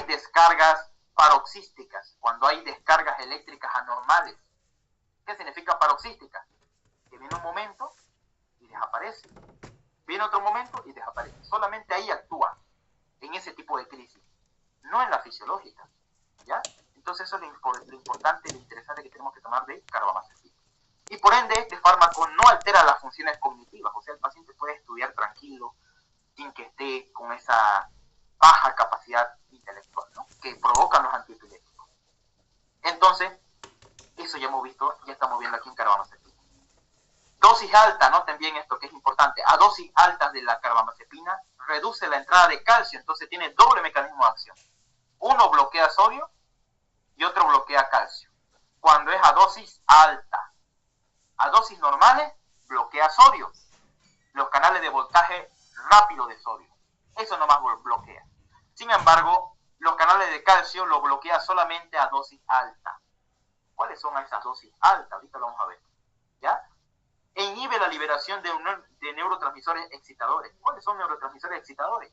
descargas paroxísticas, cuando hay descargas eléctricas anormales. ¿Qué significa paroxística? Que viene un momento y desaparece. Viene otro momento y desaparece. Solamente ahí actúa, en ese tipo de crisis, no en la fisiológica, ¿ya? Entonces eso es lo importante y lo interesante que tenemos que tomar de carbamazepina. Y por ende, este fármaco no altera las funciones cognitivas, o sea, el paciente puede estudiar tranquilo, sin que esté con esa baja capacidad intelectual, ¿no?, que provocan los antiepilépticos. Entonces, eso ya hemos visto, ya estamos viendo aquí en carbamazepina. Dosis alta, noten bien esto que es importante, a dosis altas de la carbamazepina reduce la entrada de calcio, entonces tiene doble mecanismo de acción. Uno bloquea sodio y otro bloquea calcio. Cuando es a dosis alta, a dosis normales bloquea sodio, los canales de voltaje rápido de sodio, eso nomás bloquea. Sin embargo, los canales de calcio lo bloquea solamente a dosis alta. ¿Cuáles son esas dosis altas? Ahorita lo vamos a ver, ¿ya? E inhibe la liberación de neurotransmisores excitadores. ¿Cuáles son neurotransmisores excitadores?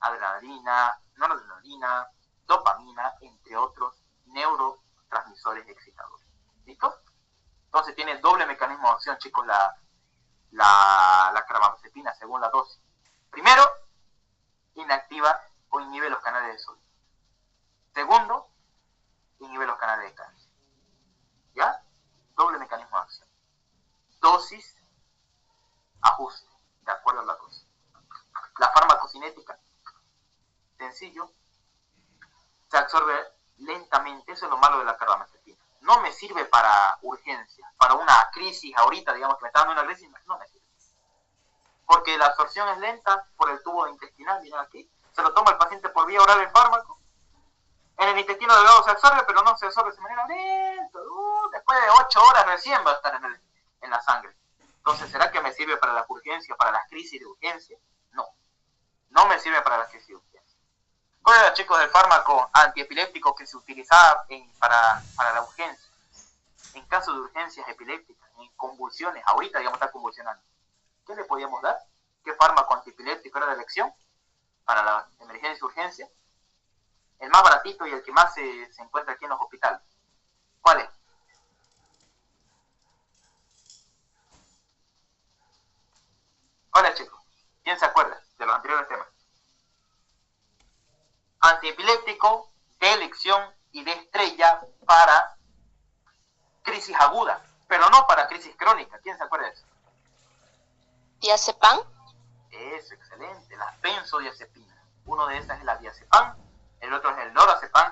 Adrenalina, noradrenalina, dopamina, entre otros neurotransmisores excitadores. ¿Listo? Entonces tiene doble mecanismo de acción, chicos, la carbamazepina según la dosis. Primero, inactiva o inhibe los canales de sodio. Segundo, inhibe los canales de calcio. ¿Ya? Doble mecanismo de acción. Dosis, ajuste, de acuerdo a la dosis. La farmacocinética, sencillo, se absorbe lentamente, eso es lo malo de la carbamazepina. No me sirve para urgencia, para una crisis ahorita, digamos que me está dando una crisis, no me sirve. Porque la absorción es lenta por el tubo intestinal, miren aquí, se lo toma el paciente por vía oral el fármaco, en el intestino delgado se absorbe, pero no se absorbe de manera lenta, después de 8 horas recién va a estar en la sangre. Entonces, ¿será que me sirve para las urgencias, para las crisis de urgencia? No, no me sirve para las crisis de urgencia. ¿Cuál era, chicos, el fármaco antiepiléptico que se utilizaba para la urgencia? En caso de urgencias epilépticas, en convulsiones, ahorita digamos está convulsionando. ¿Qué le podíamos dar? ¿Qué fármaco antiepiléptico era de elección para la emergencia y urgencia? El más baratito y el que más se encuentra aquí en los hospitales. ¿Cuál es? ¿Cuál es, chicos? ¿Quién se acuerda de los anteriores temas? Antiepiléptico de elección y de estrella para crisis aguda, pero no para crisis crónica. ¿Quién se acuerda de eso? ¿Diazepam? Eso, excelente. Las benzodiazepinas. Uno de esas es la diazepam, el otro es el lorazepam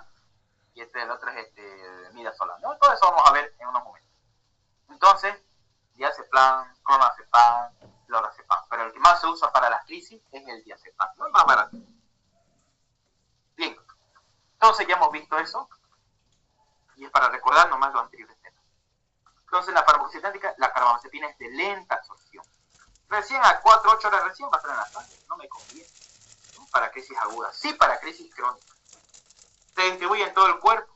y el otro es midazolam, ¿no? Todo eso vamos a ver en unos momentos. Entonces, diazepam, clonazepam, lorazepam. Pero el que más se usa para las crisis es el diazepam, ¿no? El más barato. Bien. Entonces ya hemos visto eso. Y es para recordar nomás los anteriores temas. Entonces la farmacocinética, la carbamazepina es de lenta absorción. Recién a 4-8 horas recién va a estar en la sangre. No me conviene, ¿no? Para crisis agudas. Sí para crisis crónicas. Se distribuye en todo el cuerpo.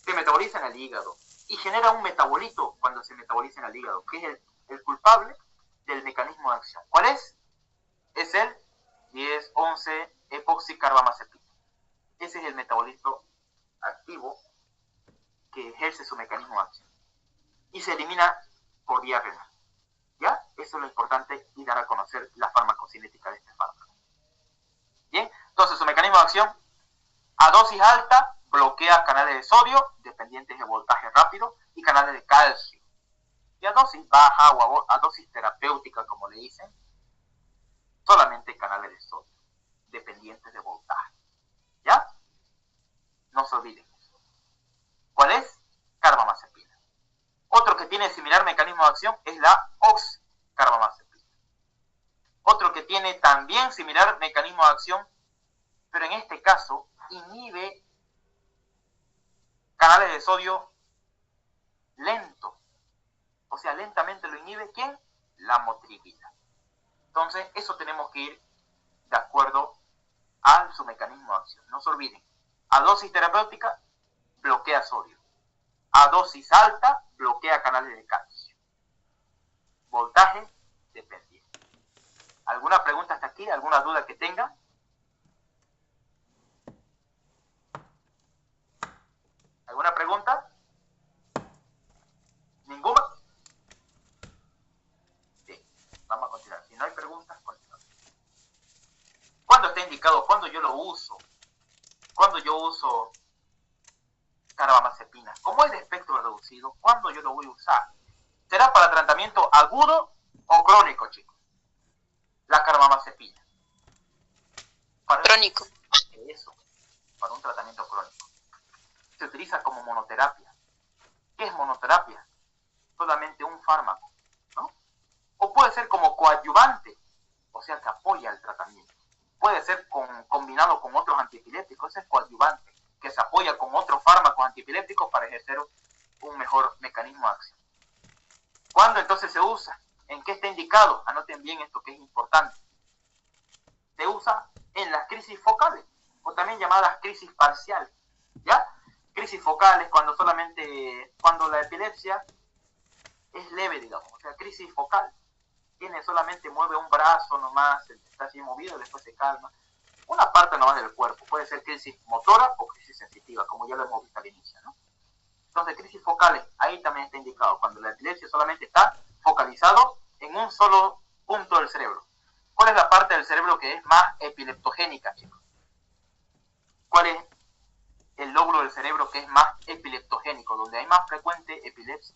Se metaboliza en el hígado. Y genera un metabolito cuando se metaboliza en el hígado, que es el culpable del mecanismo de acción. ¿Cuál es? Es el 10-11-epoxicarbamazepina. Ese es el metabolito activo que ejerce su mecanismo de acción. Y se elimina por vía renal. ¿Ya? Eso es lo importante y dar a conocer la farmacocinética de este fármaco. Bien, entonces su mecanismo de acción a dosis alta bloquea canales de sodio dependientes de voltaje rápido y canales de calcio. Y a dosis baja o a dosis terapéutica, como le dicen, solamente canales de sodio dependientes de voltaje. ¿Ya? No se olviden. ¿Cuál es? Carbamazepina. Otro que tiene similar mecanismo de acción es la oxcarbamazepina. Otro que tiene también similar mecanismo de acción, pero en este caso inhibe canales de sodio lento. O sea, lentamente lo inhibe. ¿Quién? La motripina. Entonces, eso tenemos que ir de acuerdo a su mecanismo de acción. No se olviden. A dosis terapéutica, bloquea sodio. A dosis alta, bloquea canales de calcio. Voltaje dependiente. ¿Alguna pregunta hasta aquí? ¿Alguna duda que tengan? preguntas? ¿Ninguna? Sí, vamos a continuar. Si no hay preguntas, continuamos. ¿Cuándo está indicado? ¿Cuándo yo lo uso? ¿Cuándo yo uso carbamazepina? Como es de espectro reducido, ¿cuándo yo lo voy a usar? ¿Será para tratamiento agudo o crónico, chicos? La carbamazepina. Crónico. Eso, para un tratamiento crónico. Se utiliza como monoterapia. ¿Qué es monoterapia? Solamente un fármaco, ¿no? O puede ser como coadyuvante, o sea, que apoya el tratamiento. Puede ser combinado con otros antiepilépticos, ese es coadyuvante, que se apoya con otros fármacos antiepilépticos para ejercer un mejor mecanismo de acción. ¿Cuándo entonces se usa? ¿En qué está indicado? Anoten bien esto que es importante. Se usa en las crisis focales, o también llamadas crisis parciales, ¿ya? Crisis focales cuando la epilepsia es leve, digamos, o sea, crisis focal. Solamente mueve un brazo nomás, está así movido, después se calma. Una parte nomás del cuerpo, puede ser crisis motora o crisis sensitiva, como ya lo hemos visto al inicio, ¿no? Entonces, crisis focales, ahí también está indicado, cuando la epilepsia solamente está focalizado en un solo punto del cerebro. ¿Cuál es la parte del cerebro que es más epileptogénica, chicos? ¿Cuál es el lóbulo del cerebro que es más epileptogénico, donde hay más frecuente epilepsia?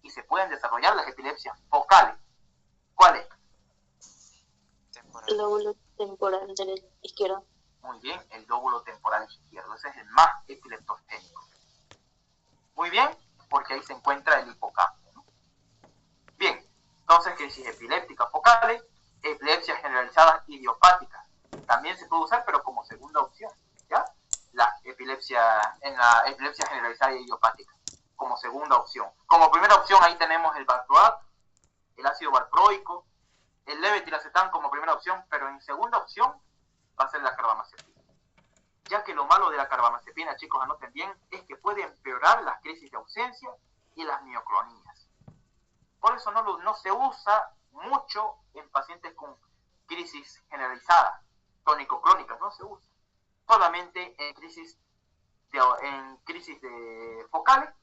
Y se pueden desarrollar las epilepsias focales. ¿Cuál es? El lóbulo temporal del izquierdo. Muy bien, el lóbulo temporal izquierdo. Ese es el más epileptogénico. Muy bien, porque ahí se encuentra el hipocampo, ¿no? Bien, entonces crisis epilépticas focales, epilepsias generalizadas idiopáticas. También se puede usar, pero como segunda opción, ¿ya? En la epilepsia generalizada idiopática, como segunda opción. Como primera opción ahí tenemos el valproato, el ácido valproico, el levetiracetam como primera opción, pero en segunda opción va a ser la carbamazepina. Ya que lo malo de la carbamazepina, chicos, anoten bien, es que puede empeorar las crisis de ausencia y las mioclonías. Por eso no se usa mucho en pacientes con crisis generalizada, tónico-crónicas, no se usa. Solamente en crisis de focales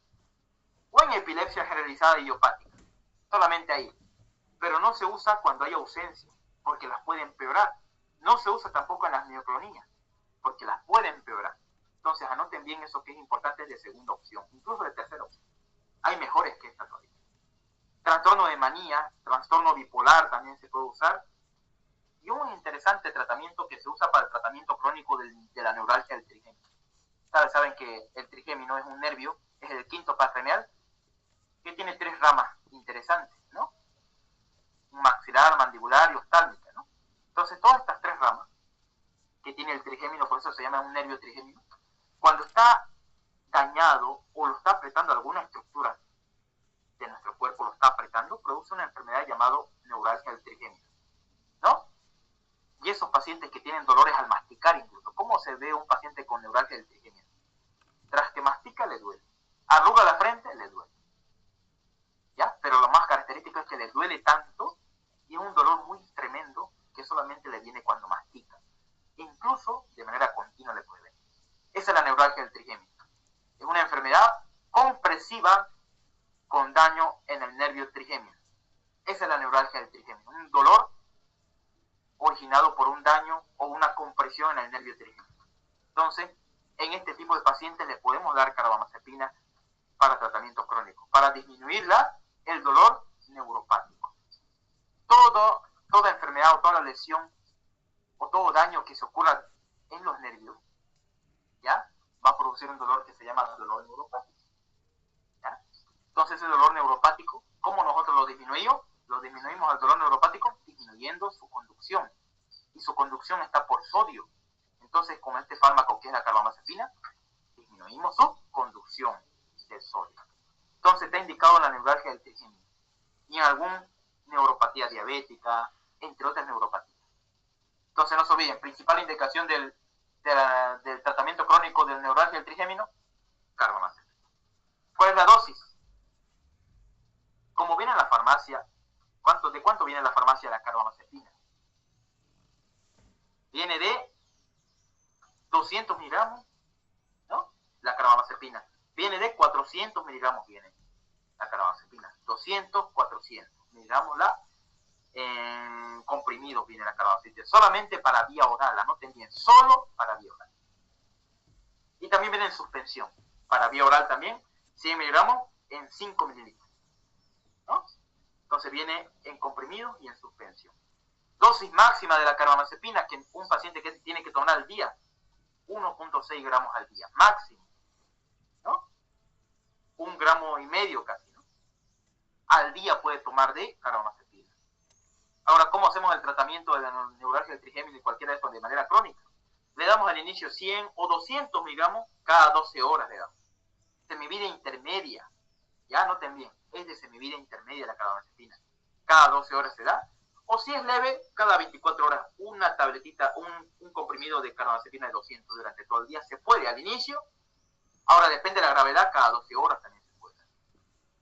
o en epilepsia generalizada idiopática. Solamente ahí. Pero no se usa cuando hay ausencia, porque las puede empeorar. No se usa tampoco en las mioclonías, porque las puede empeorar. Entonces anoten bien eso que es importante de segunda opción, incluso de tercera opción. Hay mejores que esta todavía. Trastorno de manía, trastorno bipolar también se puede usar. Y un interesante tratamiento que se usa para el tratamiento crónico de la neuralgia del trigémino. Saben que el trigémino es un nervio, es el quinto parcranial, que tiene 3 ramas interesantes, ¿no? Maxilar, mandibular y oftálmica, ¿no? Entonces, todas estas 3 ramas que tiene el trigémino, por eso se llama un nervio trigémino, cuando está dañado o lo está apretando alguna estructura de nuestro cuerpo, lo está apretando, produce una enfermedad llamada neuralgia del trigémino, ¿no? Y esos pacientes que tienen dolores al masticar incluso, ¿cómo se ve un paciente con neuralgia del trigémino? Tras que mastica le duele, arruga la frente, le duele, ¿ya? Pero lo más característico es que le duele tanto y es un dolor muy tremendo que solamente le viene cuando mastica. Incluso de manera continua le puede venir. Esa es la neuralgia del trigémino. Es una enfermedad compresiva con daño en el nervio trigémino. Esa es la neuralgia del trigémino. Un dolor originado por un daño o una compresión en el nervio trigémino. Entonces, en este tipo de pacientes le podemos dar carbamazepina para tratamiento crónico, para disminuir el dolor neuropático. Toda enfermedad o toda lesión o todo daño que se ocurra en los nervios, ¿ya? Va a producir un dolor que se llama dolor neuropático, ¿ya? Entonces ese dolor neuropático, ¿cómo nosotros lo disminuimos? Lo disminuimos al dolor neuropático disminuyendo su conducción, y su conducción está por sodio. Entonces con este fármaco que es la carbamazepina, disminuimos su conducción del sodio. Entonces está indicado en la neuralgia del trigémino y en alguna neuropatía diabética, entre otras neuropatías. Entonces no se olviden, principal indicación del tratamiento crónico del neuralgia del trigémino, carbamazepina. ¿Cuál es la dosis? Como viene en la farmacia, ¿de cuánto viene en la farmacia la carbamazepina? Viene de 200 miligramos, ¿no? La carbamazepina. Viene de 400 miligramos, viene la carbamazepina. 200, 400 miligramos comprimidos viene la carbamazepina. Solamente para vía oral, anoten bien, solo para vía oral. Y también viene en suspensión. Para vía oral también, 100 miligramos en 5 mililitros. ¿No? Entonces viene en comprimido y en suspensión. Dosis máxima de la carbamazepina que un paciente que tiene que tomar al día, 1.6 gramos al día, máximo. ¿No? 1,5 gramos casi, ¿no? Al día puede tomar de carbamazepina. Ahora, ¿cómo hacemos el tratamiento de la neuralgia del trigémino y cualquiera de estos de manera crónica? Le damos al inicio 100 o 200 miligramos cada 12 horas, le damos. Semivida intermedia, ya noten bien, es de semivida intermedia la carbamazepina. Cada 12 horas se da. O si es leve, cada 24 horas una tabletita, un comprimido de carbamazepina de 200 durante todo el día. Se puede al inicio. Ahora depende de la gravedad, cada 12 horas también se puede,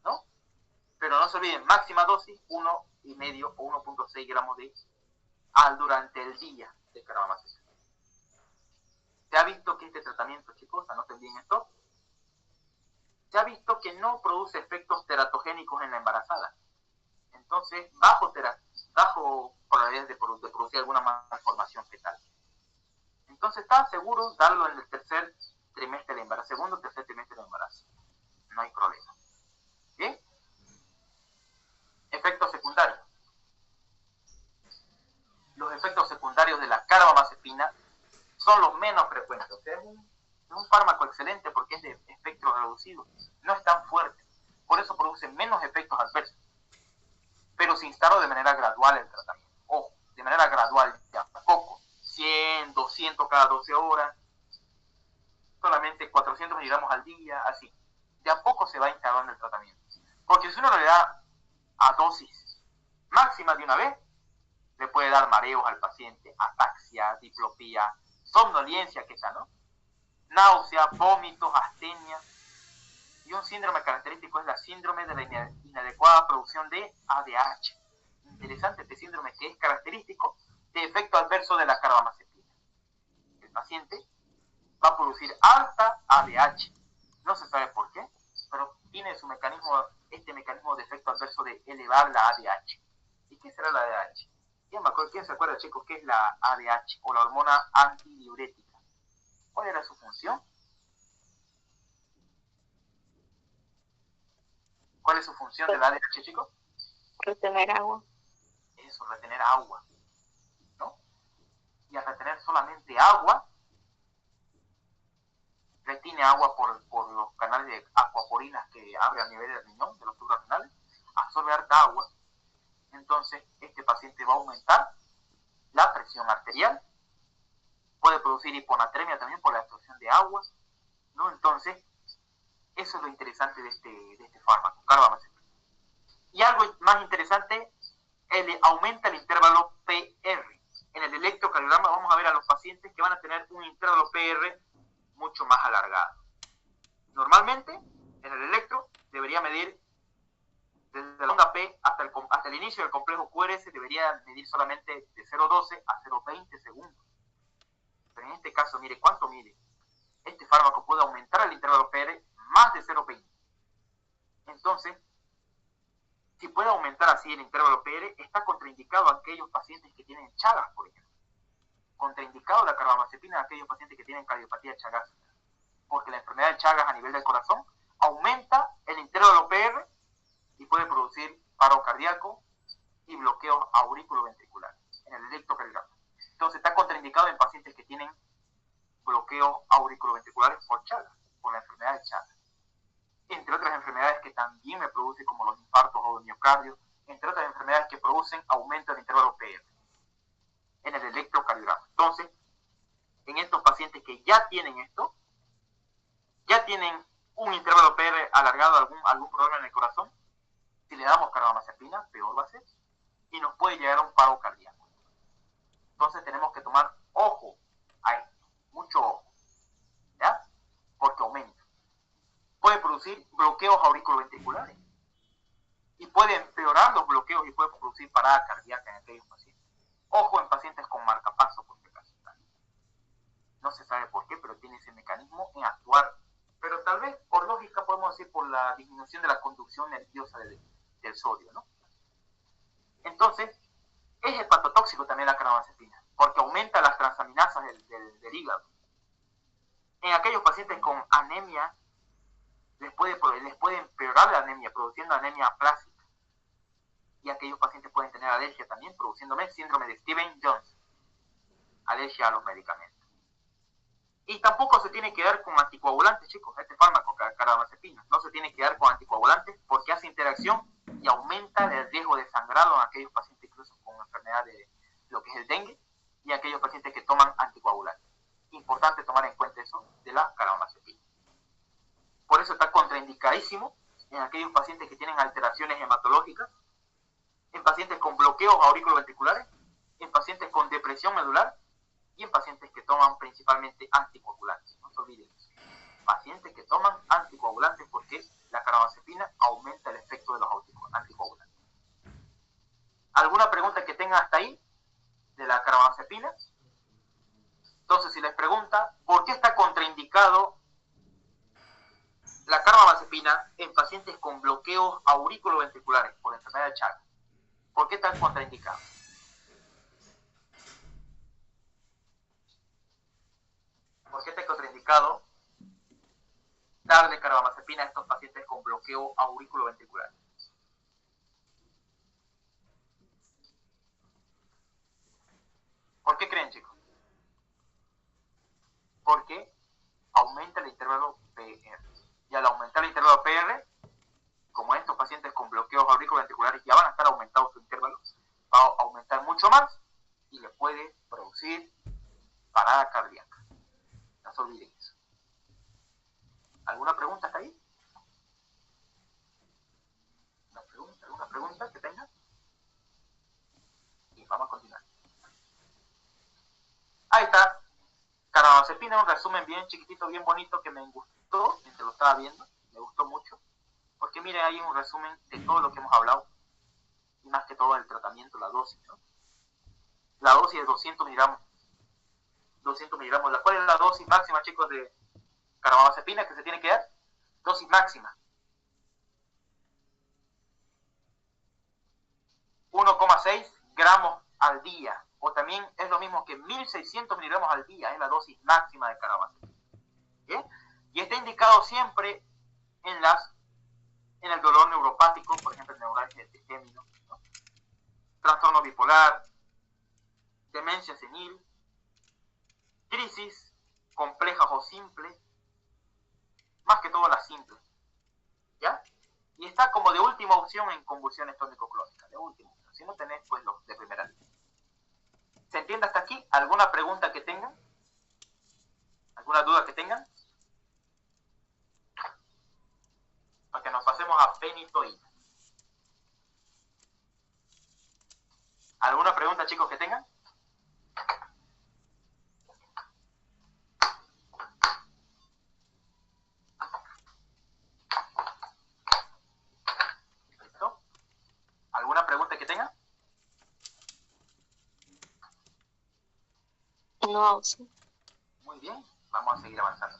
¿no? Pero no se olviden, máxima dosis, 1,5 o 1.6 gramos durante el día de carbamazepina. Se ha visto que este tratamiento, chicos, anoten bien esto, se ha visto que no produce efectos teratogénicos en la embarazada. Entonces, bajo probabilidades de producir alguna malformación fetal. Entonces, está seguro darlo en el tercer trimestre del embarazo, segundo o tercer trimestre del embarazo. No hay problema. ¿Bien? Efectos secundarios. Los efectos secundarios de la carbamazepina son los menos frecuentes. O sea, es un fármaco excelente porque es de espectro reducido. No es tan fuerte. Por eso produce menos efectos adversos. Pero se instala de manera gradual el tratamiento. Ojo, de manera gradual, ya poco. 100, 200 cada 12 horas. Solamente 400 miligramos al día, así. De a poco se va instalando el tratamiento. Porque si uno le da a dosis máxima de una vez, le puede dar mareos al paciente, ataxia, diplopía, somnolencia, ¿qué tal, no? Náusea, vómitos, astenia. Y un síndrome característico es la síndrome de la inadecuada producción de ADH. Interesante este síndrome que es característico de efecto adverso de la carbamazepina. El paciente va a producir alta ADH. No se sabe por qué, pero tiene este mecanismo de efecto adverso de elevar la ADH. ¿Y qué será la ADH? ¿Quién se acuerda, chicos, qué es la ADH o la hormona antidiurética? ¿Cuál era su función? ¿Cuál es su función de la ADH, chicos? Retener agua. Eso, retener agua, ¿no? Y al retener solamente agua, retiene agua por los canales de acuaporinas que abre a nivel del riñón, de los tubos renales, absorbe harta agua. Entonces, este paciente va a aumentar la presión arterial, puede producir hiponatremia también por la absorción de agua, ¿no? Entonces, eso es lo interesante de este fármaco, carbamazepina. Y algo más interesante, aumenta el intervalo PR. En el electrocardiograma vamos a ver a los pacientes que van a tener un intervalo PR mucho más alargado. Normalmente, en el electro, debería medir desde la onda P hasta el inicio del complejo QRS, debería medir solamente de 0,12 a 0,20 segundos. Pero en este caso, mire cuánto mide. Este fármaco puede aumentar el intervalo PR más de 0,20. Entonces, si puede aumentar así el intervalo PR, está contraindicado a aquellos pacientes que tienen Chagas, por ejemplo. Contraindicado la carbamazepina a aquellos pacientes que tienen cardiopatía chagásica. Porque la enfermedad de Chagas a nivel del corazón aumenta el intervalo PR y puede producir paro cardíaco y bloqueos auriculoventriculares en el electrocardiograma. Entonces está contraindicado en pacientes que tienen bloqueos auriculoventriculares por Chagas, por la enfermedad de Chagas. Entre otras enfermedades que también me producen, como los infartos o el miocardio, entre otras enfermedades que producen aumento del intervalo PR en el electrocardiograma. Entonces, en estos pacientes que ya tienen esto, ya tienen un intervalo PR alargado, algún problema en el corazón, si le damos carbamazepina, peor va a ser, y nos puede llegar a un paro cardíaco. Entonces tenemos que tomar ojo a esto, mucho ojo, ¿ya? Porque aumenta. Puede producir bloqueos auriculoventriculares y puede empeorar los bloqueos y puede producir parada cardíaca en aquellos pacientes. Ojo en pacientes con marcapaso, por si acaso. No se sabe por qué, pero tiene ese mecanismo en actuar. Pero tal vez por lógica así por la disminución de la conducción nerviosa del sodio, ¿no? Entonces, es hepatotóxico también la carbamazepina, porque aumenta las transaminasas del hígado. En aquellos pacientes con anemia, les puede empeorar la anemia, produciendo anemia plástica. Y aquellos pacientes pueden tener alergia también, produciéndome síndrome de Stevens-Johnson, alergia a los medicamentos. Y tampoco se tiene que dar con anticoagulantes, chicos, este fármaco, carbamazepina. No se tiene que dar con anticoagulantes porque hace interacción y aumenta el riesgo de sangrado en aquellos pacientes incluso con enfermedad de lo que es el dengue y aquellos pacientes que toman anticoagulantes. Importante tomar en cuenta eso de la carbamazepina. Por eso está contraindicadísimo en aquellos pacientes que tienen alteraciones hematológicas, en pacientes con bloqueos auriculoventriculares, en pacientes con depresión medular y en pacientes que toman principalmente anticoagulantes. No se olviden eso. Pacientes que toman anticoagulantes porque la carbamazepina aumenta el efecto de los anticoagulantes. ¿Alguna pregunta que tengan hasta ahí de la carbamazepina? Entonces, si les pregunta, ¿por qué está contraindicado la carbamazepina en pacientes con bloqueos auriculoventriculares por enfermedad de Chagas? ¿Por qué está contraindicado? ¿Por qué está contraindicado darle carbamazepina a estos pacientes con bloqueo auriculoventricular? ¿Por qué creen, chicos? Porque aumenta el intervalo PR. Y al aumentar el intervalo PR, como estos pacientes con bloqueos auriculoventriculares ya van a estar aumentados su intervalo, va a aumentar mucho más y le puede producir parada cardíaca. No se olviden eso. ¿Alguna pregunta hasta ahí? ¿Alguna pregunta que tengan? Y vamos a continuar. Ahí está. Carbamazepina, un resumen bien chiquitito, bien bonito que me gustó mientras lo estaba viendo. Me gustó mucho. Porque miren, ahí un resumen de todo lo que hemos hablado. Y más que todo el tratamiento, la dosis, ¿no? La dosis es 200 miligramos. 200 miligramos. ¿Cuál es la dosis máxima, chicos, de carbamazepina que se tiene que dar? Dosis máxima. 1,6 gramos al día. O también es lo mismo que 1600 miligramos al día. Es la dosis máxima de carbamazepina. ¿Bien? Y está indicado siempre en el dolor neuropático, por ejemplo, neuralgia trigémino, ¿no? Trastorno bipolar, demencia senil, crisis complejas o simples, más que todo las simples, ¿ya? Y está como de última opción en convulsiones tónico-clónicas, de última opción. Si no tenés, pues los de primera línea. ¿Se entiende hasta aquí? ¿Alguna pregunta que tengan? ¿Alguna duda que tengan? Para que nos pasemos a fenitoína. ¿Alguna pregunta, chicos, que tengan? ¿Listo? ¿Alguna pregunta que tengan? No, sí. Muy bien, vamos a seguir avanzando.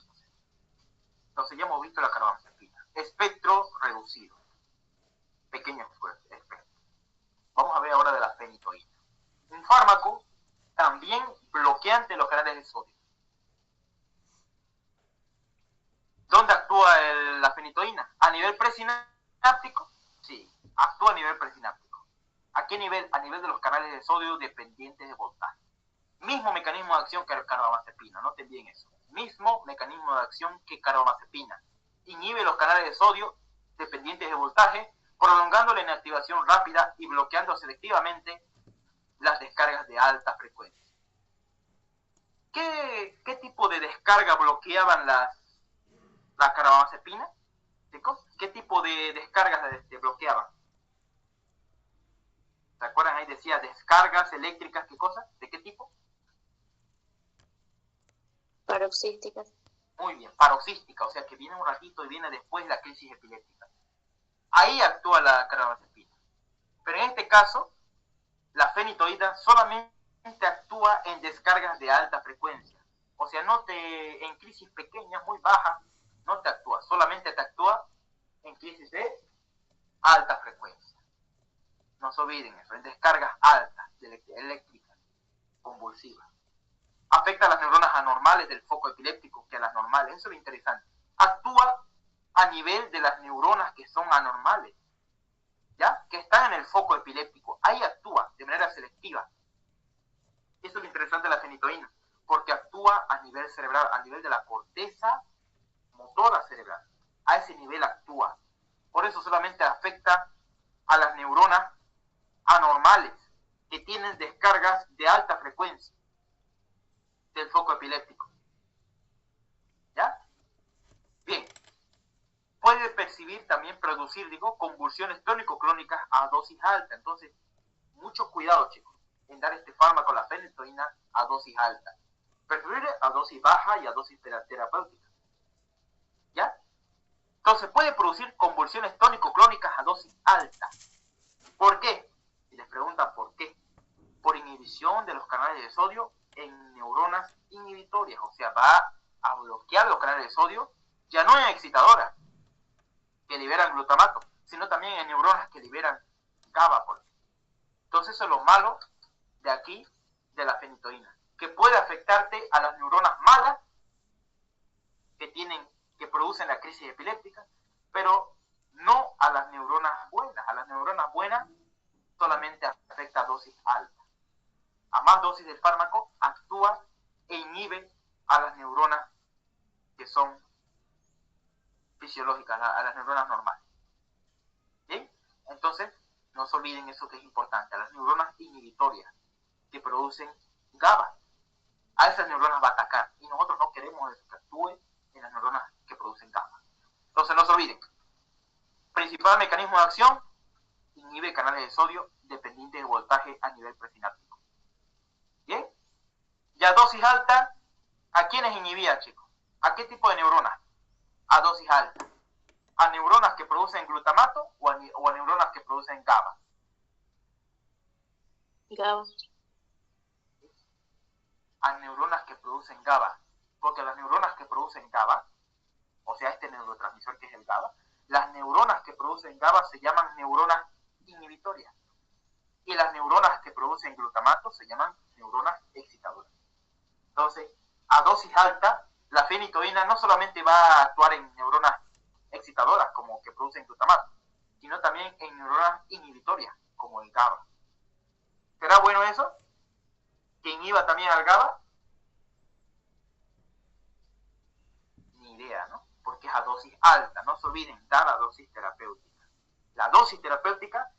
Entonces ya hemos visto la carbamazepina. Espectro reducido. Pequeño espectro. Vamos a ver ahora de la fenitoína. Un fármaco también bloqueante de los canales de sodio. ¿Dónde actúa la fenitoína? ¿A nivel presináptico? Sí, actúa a nivel presináptico. ¿A qué nivel? A nivel de los canales de sodio dependientes de voltaje. Mismo mecanismo de acción que carbamazepina, noten bien eso. Mismo mecanismo de acción que carbamazepina. Inhibe los canales de sodio dependientes de voltaje, prolongando la inactivación rápida y bloqueando selectivamente las descargas de alta frecuencia. ¿Qué tipo de descarga bloqueaban la carbamazepina? ¿Qué tipo de descargas bloqueaban? ¿Se acuerdan? Ahí decía descargas eléctricas, ¿qué cosa? ¿De qué tipo? Paroxísticas. Muy bien, paroxística, o sea que viene un ratito y viene después la crisis epiléptica. Ahí actúa la carbamazepina. Pero en este caso, la fenitoína solamente actúa en descargas de alta frecuencia. O sea, en crisis pequeñas, muy bajas, no te actúa. Solamente te actúa crisis de alta frecuencia. No se olviden eso, en descargas altas eléctricas, convulsivas. Afecta a las neuronas anormales del foco epiléptico que a las normales. Eso es lo interesante. Actúa a nivel de las neuronas que son anormales, ¿ya? Que están en el foco epiléptico. Ahí actúa de manera selectiva. Eso es lo interesante de la fenitoína, porque actúa a nivel cerebral, a nivel de la corteza motora cerebral. A ese nivel actúa. Por eso solamente afecta a las neuronas anormales que tienen descargas de alta frecuencia del foco epiléptico. ¿Ya? Bien. Puede percibir, también producir, convulsiones tónico-clónicas a dosis alta. Entonces, mucho cuidado, chicos, en dar este fármaco, la fenitoína, a dosis alta. Preferible a dosis baja y a dosis terapéutica. ¿Ya? Entonces, puede producir convulsiones tónico-clónicas a dosis alta. ¿Por qué? Y les preguntan por qué. Por inhibición de los canales de sodio en neuronas inhibitorias. O sea, va a bloquear los canales de sodio, ya no en excitadoras que liberan glutamato, sino también en neuronas que liberan GABA. Entonces, eso es lo malo de aquí, de la fenitoína, que puede afectarte a las neuronas malas que producen la crisis epiléptica, pero no a las neuronas buenas. A las neuronas buenas solamente afecta a dosis alta. A más dosis del fármaco actúa e inhibe a las neuronas que son fisiológicas, a las neuronas normales. ¿Bien? Entonces, no se olviden eso que es importante, a las neuronas inhibitorias que producen GABA. A esas neuronas va a atacar y nosotros no queremos que actúe en las neuronas que producen GABA. Entonces, no se olviden. Principal mecanismo de acción, inhibe canales de sodio dependientes del voltaje a nivel presináptico. ¿Bien? Ya dosis alta, ¿a quiénes inhibía, chicos? ¿A qué tipo de neuronas? A dosis alta. ¿A neuronas que producen glutamato o a neuronas que producen GABA? GABA. A neuronas que producen GABA. Porque las neuronas que producen GABA, o sea, este neurotransmisor que es el GABA, las neuronas que producen GABA se llaman neuronas inhibitorias. Y las neuronas que producen glutamato se llaman neuronas excitadoras. Entonces, a dosis alta, la fenitoína no solamente va a actuar en neuronas excitadoras, como que producen glutamato, sino también en neuronas inhibitorias, como el GABA. ¿Será bueno eso? ¿Que inhiba también al GABA? Ni idea, ¿no? Porque es a dosis alta. No se olviden dar la dosis terapéutica. La dosis terapéutica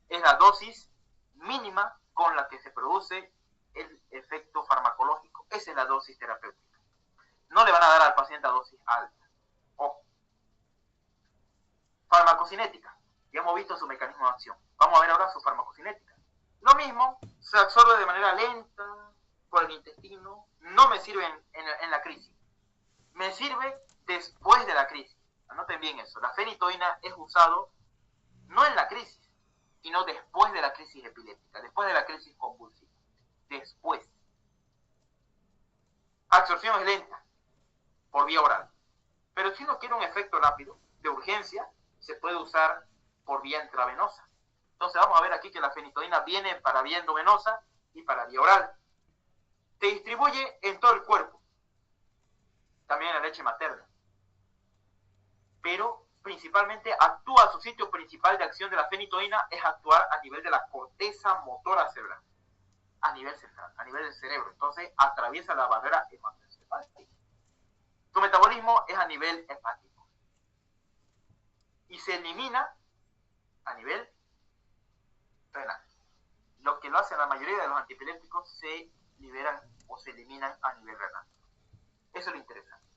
es la dosis mínima con la que se produce el efecto farmacológico. Esa es la dosis terapéutica. No le van a dar al paciente a dosis alta. Ojo. Farmacocinética. Ya hemos visto su mecanismo de acción. Vamos a ver ahora su farmacocinética. Lo mismo, se absorbe de manera lenta por el intestino. No me sirve en la crisis. Me sirve después de la crisis. Anoten bien eso. La fenitoína es usado no en la crisis, sino después de la crisis epiléptica, después de la crisis convulsiva. Después. Absorción es lenta, por vía oral. Pero si uno quiere un efecto rápido, de urgencia, se puede usar por vía intravenosa. Entonces vamos a ver aquí que la fenitoína viene para vía endovenosa y para vía oral. Se distribuye en todo el cuerpo, también en la leche materna. Pero principalmente actúa, su sitio principal de acción de la fenitoína es actuar a nivel de la corteza motora cerebral, a nivel central, a nivel del cerebro. Entonces atraviesa la barrera hematoencefálica. Su metabolismo es a nivel hepático y se elimina a nivel renal. Lo que lo hacen la mayoría de los antiepilépticos, se liberan o se eliminan a nivel renal. Eso es lo interesante.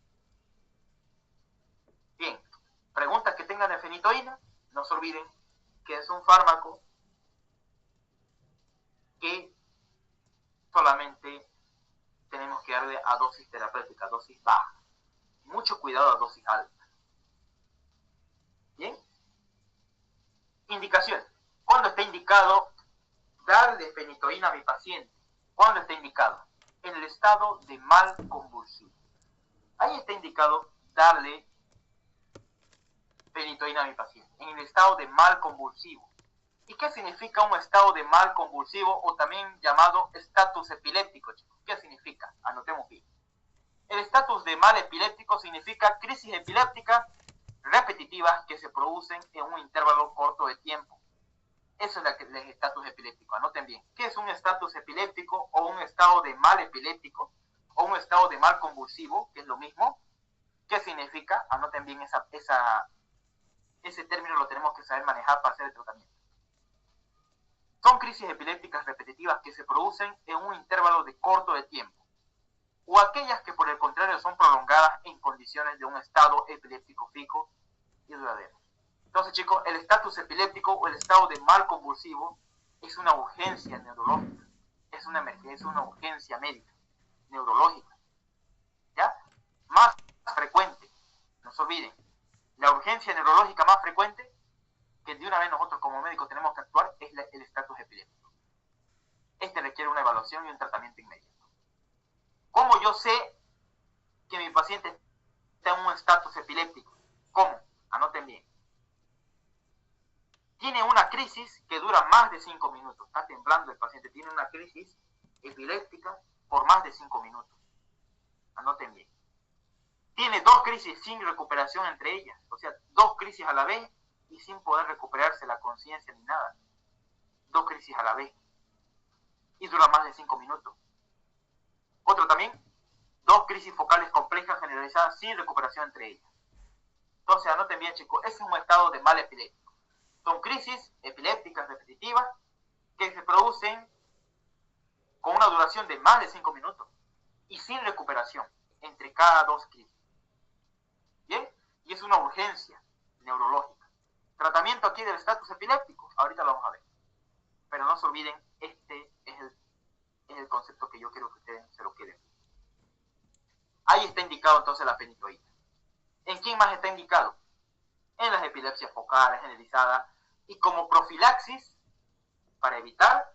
Bien, preguntas que tengan de fenitoína, no se olviden que es un fármaco que solamente tenemos que darle a dosis terapéutica, dosis baja. Mucho cuidado a dosis alta. Bien. Indicación. ¿Cuándo está indicado darle fenitoína a mi paciente? ¿Cuándo está indicado? En el estado de mal convulsivo. Ahí está indicado darle fenitoína a mi paciente, en el estado de mal convulsivo. ¿Y qué significa un estado de mal convulsivo o también llamado estatus epiléptico, chicos? ¿Qué significa? Anotemos bien. El estatus de mal epiléptico significa crisis epilépticas repetitivas que se producen en un intervalo corto de tiempo. Eso es el estatus epiléptico. Anoten bien. ¿Qué es un estatus epiléptico o un estado de mal epiléptico o un estado de mal convulsivo, que es lo mismo? ¿Qué significa? Anoten bien ese término, lo tenemos que saber manejar para hacer el tratamiento. Son crisis epilépticas repetitivas que se producen en un intervalo de corto de tiempo, o aquellas que por el contrario son prolongadas en condiciones de un estado epiléptico fijo y duradero. Entonces, chicos, el estatus epiléptico o el estado de mal convulsivo es una urgencia neurológica, es una emergencia, es una urgencia médica, neurológica, ¿ya? Más frecuente, no se olviden, la urgencia neurológica más frecuente que de una vez nosotros como médicos tenemos que actuar es el estatus epiléptico. Este requiere una evaluación y un tratamiento inmediato. ¿Cómo yo sé que mi paciente está en un estatus epiléptico? ¿Cómo? Anoten bien. Tiene una crisis que dura más de 5 minutos. Está temblando el paciente. Tiene una crisis epiléptica por más de 5 minutos. Anoten bien. Tiene 2 crisis sin recuperación entre ellas. O sea, 2 crisis a la vez y sin poder recuperarse la conciencia ni nada. 2 crisis a la vez. Y dura más de 5 minutos. Otro también, 2 crisis focales complejas generalizadas sin recuperación entre ellas. Entonces, anoten bien, chicos, ese es un estado de mal epiléptico. Son crisis epilépticas repetitivas que se producen con una duración de más de 5 minutos y sin recuperación entre cada 2 crisis. ¿Bien? Y es una urgencia neurológica. Tratamiento aquí del estatus epiléptico, ahorita lo vamos a ver. Pero no se olviden, este es el concepto que yo quiero que ustedes se lo queden. Ahí está indicado entonces la fenitoína. ¿En quién más está indicado? En las epilepsias focales generalizadas y como profilaxis para evitar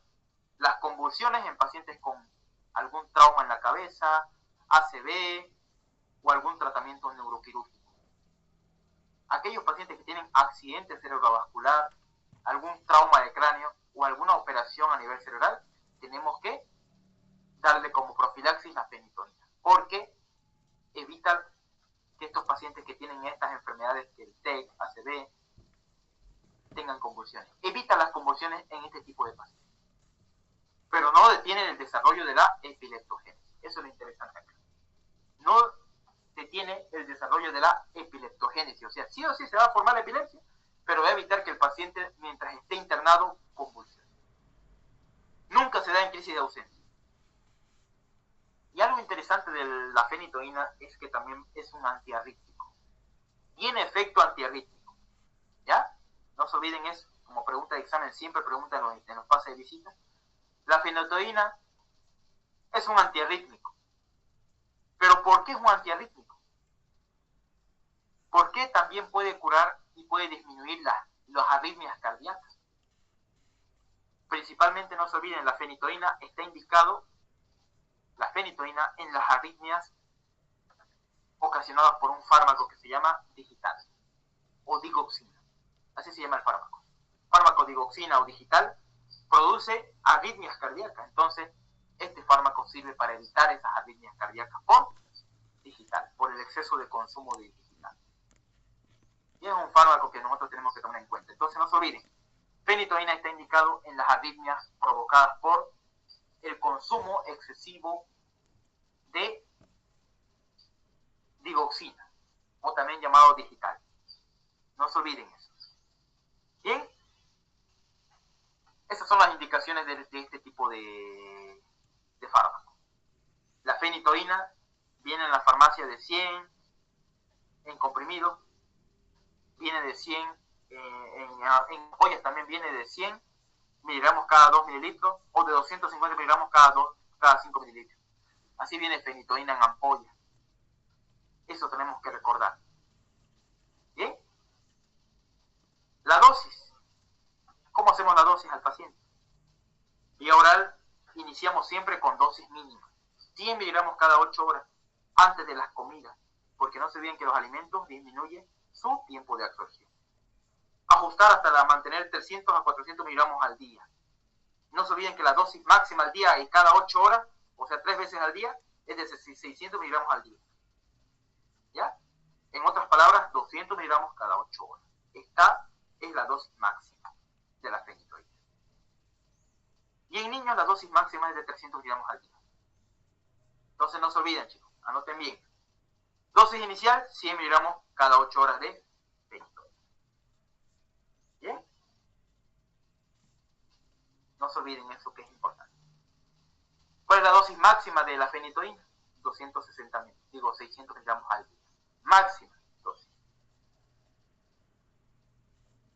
las convulsiones en pacientes con algún trauma en la cabeza, ACV o algún tratamiento neuroquirúrgico. Aquellos pacientes que tienen accidente cerebrovascular, algún trauma de cráneo o alguna operación a nivel cerebral, tenemos que darle como profilaxis la fenitoína, porque evita que estos pacientes que tienen estas enfermedades, que el TEC, ACV, tengan convulsiones. Evita las convulsiones en este tipo de pacientes. Pero no detiene el desarrollo de la epileptogénesis. Eso es lo interesante acá. No detiene el desarrollo de la epileptogénesis. O sea, sí o sí se va a formar la epilepsia, pero va a evitar que el paciente, mientras esté internado, convulsione. Nunca se da en crisis de ausencia. Y algo interesante de la fenitoína es que también es un antiarrítmico. Tiene efecto antiarrítmico. ¿Ya? No se olviden eso. Como pregunta de examen, siempre preguntan en los pases de visita. La fenitoína es un antiarrítmico. ¿Pero por qué es un antiarrítmico? Porque también puede curar y puede disminuir las arritmias cardíacas. Principalmente, no se olviden, la fenitoína está indicado, la fenitoína, en las arritmias ocasionadas por un fármaco que se llama digital o digoxina. Así se llama el fármaco. Fármaco digoxina o digital produce arritmias cardíacas. Entonces, este fármaco sirve para evitar esas arritmias cardíacas por digital, por el exceso de consumo de digital. Y es un fármaco que nosotros tenemos que tomar en cuenta. Entonces, no se olviden, fenitoína está indicado en las arritmias provocadas por el consumo excesivo de digoxina, o también llamado digital. No se olviden eso. Bien, esas son las indicaciones de este tipo de fármaco. La fenitoína viene en la farmacia de 100 en comprimido, viene de 100 en ampollas, también viene de 100 miligramos cada 2 mililitros o de 250 miligramos cada 5 mililitros. Así viene fenitoína en ampolla. Eso tenemos que recordar. ¿Bien? La dosis. ¿Cómo hacemos la dosis al paciente? Vía oral iniciamos siempre con dosis mínima. 100 miligramos cada 8 horas antes de las comidas, porque no se olviden que los alimentos disminuyen su tiempo de absorción. ajustar hasta mantener 300 a 400 miligramos al día. No se olviden que la dosis máxima al día y cada 8 horas, o sea, 3 veces al día, es de 600 miligramos al día. ¿Ya? En otras palabras, 200 miligramos cada 8 horas. Esta es la dosis máxima de la fenitoína. Y en niños la dosis máxima es de 300 miligramos al día. Entonces no se olviden, chicos, anoten bien. Dosis inicial, 100 miligramos cada 8 horas de fenitoína. ¿Bien? No se olviden eso que es importante. ¿Cuál es la dosis máxima de la fenitoína? 600 miligramos al día. Máxima dosis.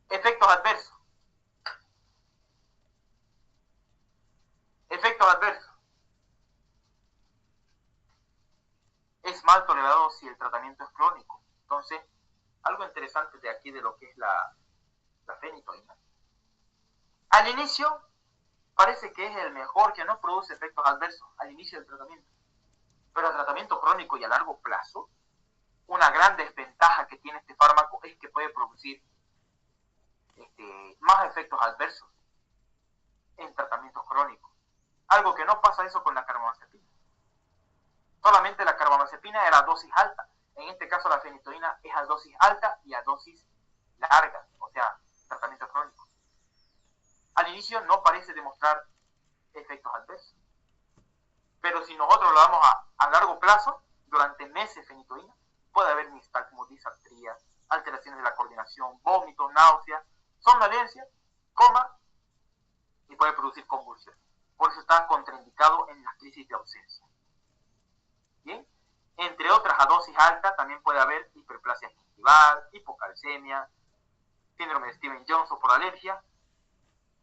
Efectos adversos. Efectos adversos. Es mal tolerado si el tratamiento es crónico. Entonces, algo interesante de aquí de lo que es la fenitoína. Al inicio, parece que es el mejor, que no produce efectos adversos al inicio del tratamiento. Pero el tratamiento crónico y a largo plazo, una gran desventaja que tiene este fármaco es que puede producir más efectos adversos en tratamientos crónicos. Algo que no pasa eso con la carbamazepina. Solamente la carbamazepina era a dosis alta. En este caso la fenitoína es a dosis alta y a dosis larga, o sea, tratamiento crónico. Al inicio no parece demostrar efectos adversos. Pero si nosotros lo damos a largo plazo, durante meses fenitoína, puede haber nistagmo, disartría, alteraciones de la coordinación, vómitos, náuseas, somnolencia, coma y puede producir convulsiones. Por eso está contraindicado en las crisis de ausencia. ¿Bien? Entre otras, a dosis alta también puede haber hiperplasia gingival, hipocalcemia, síndrome de Stevens-Johnson por alergia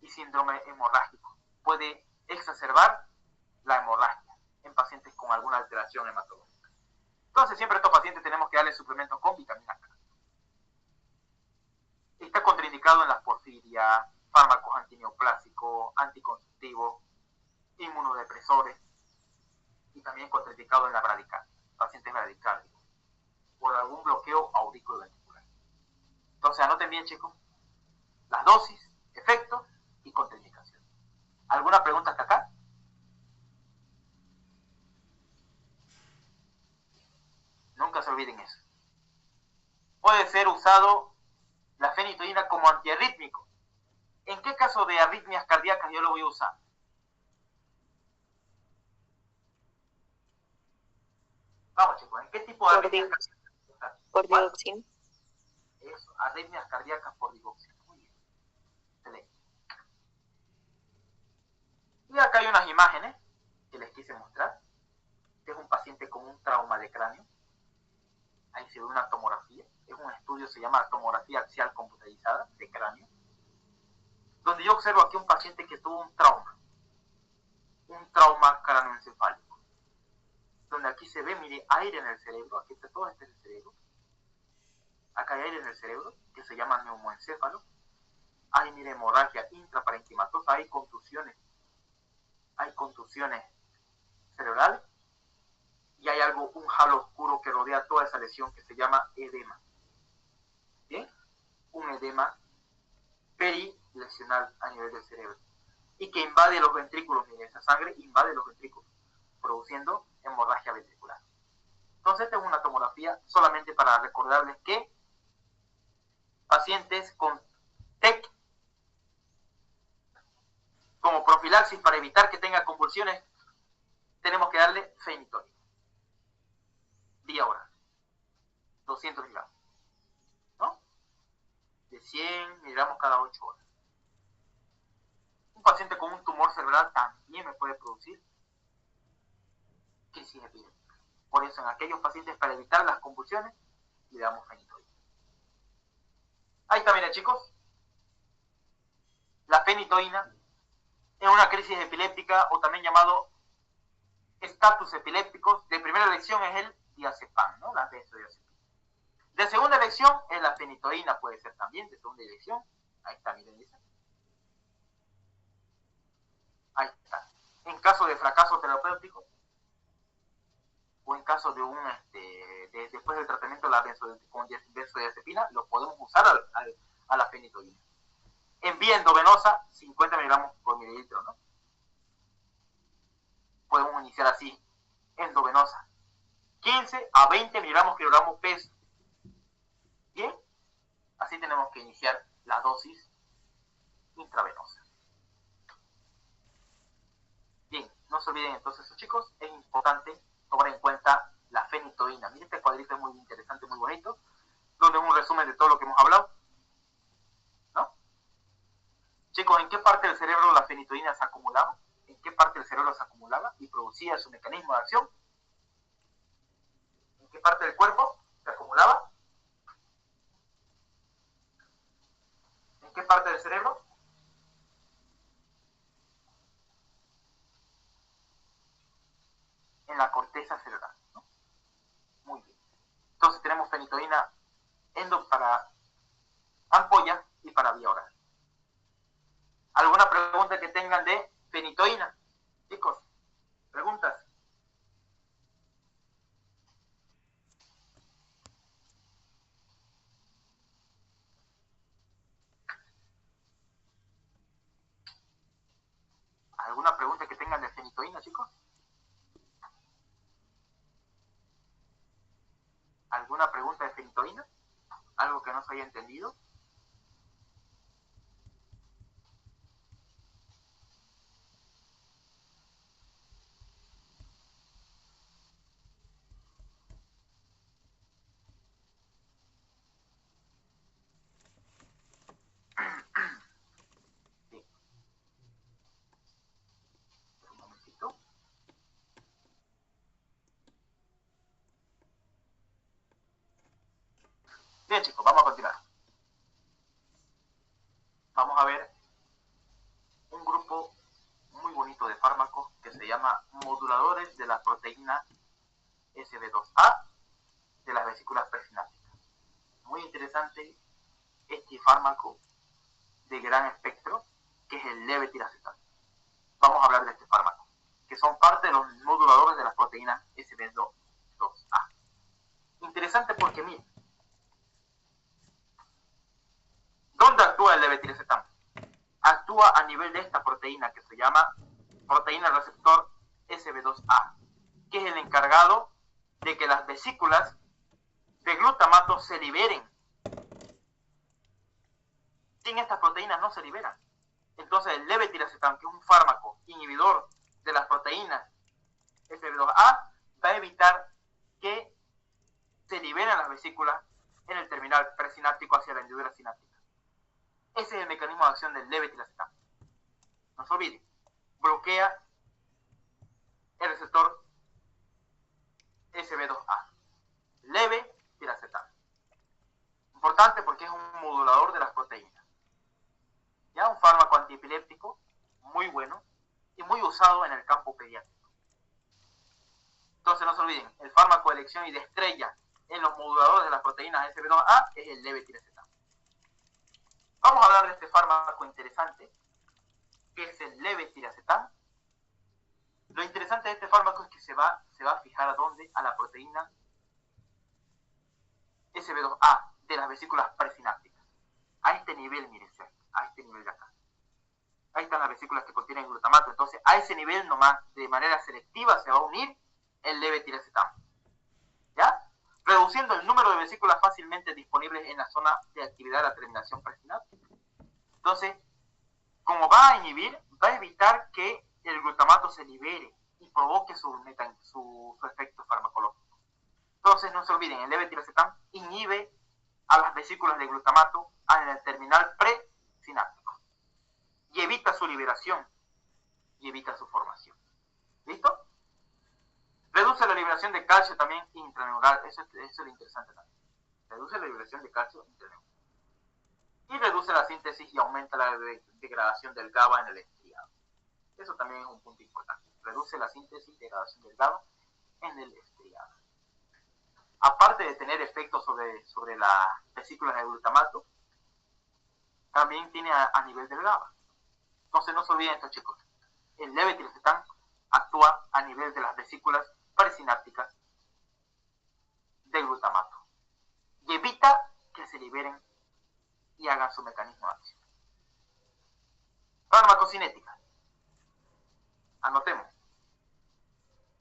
y síndrome hemorrágico. Puede exacerbar la hemorragia en pacientes con alguna alteración hematológica. Entonces, siempre a estos pacientes tenemos que darles suplementos con vitamina K. Está contraindicado en las porfirias, fármacos antineoplásicos, anticonceptivos, inmunodepresores y también contraindicado en la bradicardia, pacientes bradicárdicos, por algún bloqueo auriculoventricular. Entonces, anoten bien, chicos, las dosis, efectos y contraindicaciones. ¿Alguna pregunta hasta acá? Nunca se olviden eso. Puede ser usado la fenitoína como antiarrítmico. ¿En qué caso de arritmias cardíacas yo lo voy a usar? Vamos, chicos, ¿en qué tipo de arritmias cardíacas? Por digoxina. Eso, arritmias cardíacas por digoxina. Muy bien. Excelente. Y acá hay unas imágenes que les quise mostrar. Este es un paciente con un trauma de cráneo. Ahí se ve una tomografía. Es un estudio, se llama tomografía axial computarizada de cráneo. Donde yo observo aquí un paciente que tuvo un trauma cráneoencefálico. Donde aquí se ve, mire, aire en el cerebro. Aquí está todo este es el cerebro. Acá hay aire en el cerebro, que se llama neumoencéfalo. Hay, mire, hemorragia intraparenquimatosa. Hay contusiones cerebrales. Y hay un halo oscuro que rodea toda esa lesión que se llama edema. ¿Bien? Un edema perilesional a nivel del cerebro. Y que invade los ventrículos, mire, esa sangre invade los ventrículos, produciendo hemorragia ventricular. Entonces, esta es una tomografía solamente para recordarles que pacientes con TEC, como profilaxis para evitar que tenga convulsiones, tenemos que darle fenitoína. Día hora. 200 miligramos. ¿No? De 100 miligramos cada 8 horas. Un paciente con un tumor cerebral también me puede producir crisis epiléptica. Por eso, en aquellos pacientes, para evitar las convulsiones, le damos fenitoína. Ahí está, miren, chicos. La fenitoína en una crisis epiléptica, o también llamado estatus epilépticos, de primera elección es el diazepam, ¿no? La benzodiazepina. De segunda elección es la fenitoína, puede ser también de segunda elección. Ahí está, miren, dice. Ahí está. En caso de fracaso terapéutico, o en caso de después del tratamiento de la benzodiazepina, lo podemos usar a la fenitoína. En vía endovenosa, 50 miligramos por mililitro, ¿no? Podemos iniciar así, endovenosa. 15 a 20 miligramos kilogramo peso. Bien, así tenemos que iniciar la dosis intravenosa. Bien, no se olviden entonces, chicos, es importante tomar en cuenta la fenitoína. Miren, este cuadrito es muy interesante, muy bonito, donde es un resumen de todo lo que hemos hablado, ¿no? Chicos, ¿en qué parte del cerebro la fenitoína se acumulaba? ¿En qué parte del cerebro se acumulaba y producía su mecanismo de acción? ¿En qué parte del cuerpo se acumulaba? ¿En qué parte del cerebro? En la corteza cerebral, ¿no? Muy bien. Entonces tenemos fenitoína para ampolla y para vía oral. ¿Alguna pregunta que tengan de fenitoína? Chicos, preguntas. ¿Alguna pregunta que tengan de fenitoína, chicos? ¿Alguna pregunta de fenitoína? ¿Algo que no se haya entendido? Sí. Un momentito. Bien, chicos, vamos a continuar. Vamos a ver un grupo muy bonito de fármacos que se llama moduladores de la proteína SB2A de las vesículas presinápticas. Muy interesante este fármaco de gran espectro, que es el levetiracetam. Vamos a hablar de este fármaco, que son parte de los moduladores de las proteínas SB2A. Interesante porque, miren, ¿dónde actúa el levetiracetam? Actúa a nivel de esta proteína que se llama proteína receptor SB2A, que es el encargado de que las vesículas de glutamato se liberen. Sin estas proteínas no se liberan. Entonces el levetiracetam, que es un fármaco inhibidor de las proteínas SB2A, va a evitar que se liberen las vesículas en el terminal presináptico hacia la hendidura sináptica. Ese es el mecanismo de acción del levetiracetam. No se olviden, bloquea el receptor SB2A. Levetiracetam. Importante porque es un modulador de las proteínas. Ya un fármaco antiepiléptico muy bueno y muy usado en el campo pediátrico. Entonces no se olviden, el fármaco de elección y de estrella en los moduladores de las proteínas SB2A es el levetiracetam. Vamos a hablar de este fármaco interesante, que es el levetiracetam. Lo interesante de este fármaco es que se va a fijar a dónde, a la proteína SB2A de las vesículas presinápticas. A este nivel, miren, a este nivel de acá. Ahí están las vesículas que contienen glutamato. Entonces, a ese nivel nomás, de manera selectiva, se va a unir el levetiracetam. ¿Ya? Reduciendo el número de vesículas fácilmente disponibles en la zona de actividad de la terminación presináptica. Entonces, como va a inhibir, va a evitar que el glutamato se libere y provoque su efecto farmacológico. Entonces, no se olviden, el levetiracetam inhibe a las vesículas de glutamato en el terminal presináptico y evita su liberación y evita su formación. ¿Listo? Reduce la liberación de calcio también intraneural. Eso es lo interesante también. Reduce la liberación de calcio intraneural. Y reduce la síntesis y aumenta la degradación del GABA en el estriado. Eso también es un punto importante. Reduce la síntesis y degradación del GABA en el estriado. Aparte de tener efectos sobre las vesículas de glutamato, también tiene a nivel del GABA. Entonces no se olviden esto, chicos. El levetiracetam actúa a nivel de las vesículas presinápticas de glutamato y evita que se liberen y y hagan su mecanismo de acción. Farmacocinética. Anotemos.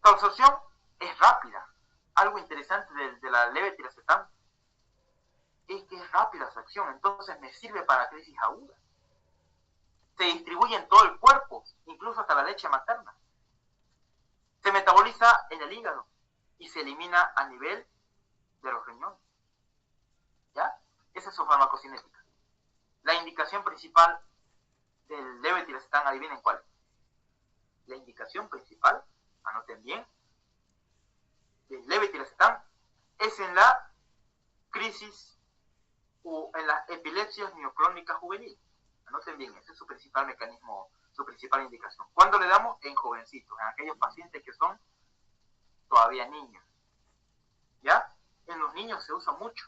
La absorción es rápida. Algo interesante de la levetiracetam es que es rápida su acción, entonces me sirve para crisis aguda. Se distribuye en todo el cuerpo, incluso hasta la leche materna. Se metaboliza en el hígado y se elimina a nivel de los riñones. ¿Ya? Esa es su farmacocinética. La indicación principal del levetiracetam, adivinen cuál. La indicación principal, anoten bien, del levetiracetam es en la crisis o en las epilepsias mioclónicas juveniles. Anoten bien, ese es su principal mecanismo, su principal indicación. ¿Cuándo le damos? En jovencitos, en aquellos pacientes que son todavía niños. ¿Ya? En los niños se usa mucho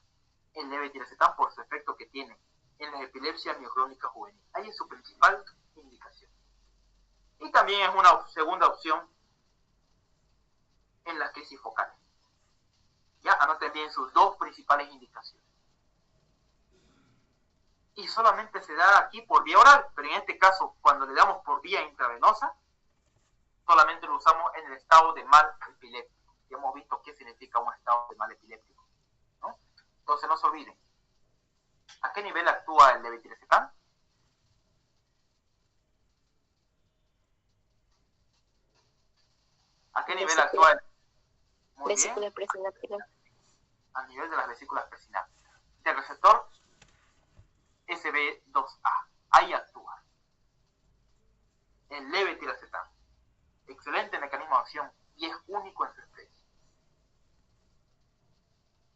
el levetiracetam por su efecto que tiene en las epilepsias mioclónicas juveniles. Ahí es su principal indicación. Y también es una segunda opción en las crisis focales. Ya, anoten bien sus dos principales indicaciones. Y solamente se da aquí por vía oral, pero en este caso, cuando le damos por vía intravenosa, solamente lo usamos en el estado de mal epiléptico. Ya hemos visto qué significa un estado de mal epiléptico, ¿no? Entonces no se olviden. ¿A qué nivel actúa el levetiracetam? ¿A qué nivel actúa el? Muy bien. Vesícula presináptica. A nivel de las vesículas presinápticas. Del receptor SB2A. Ahí actúa el levetiracetam. Excelente mecanismo de acción y es único en su especie.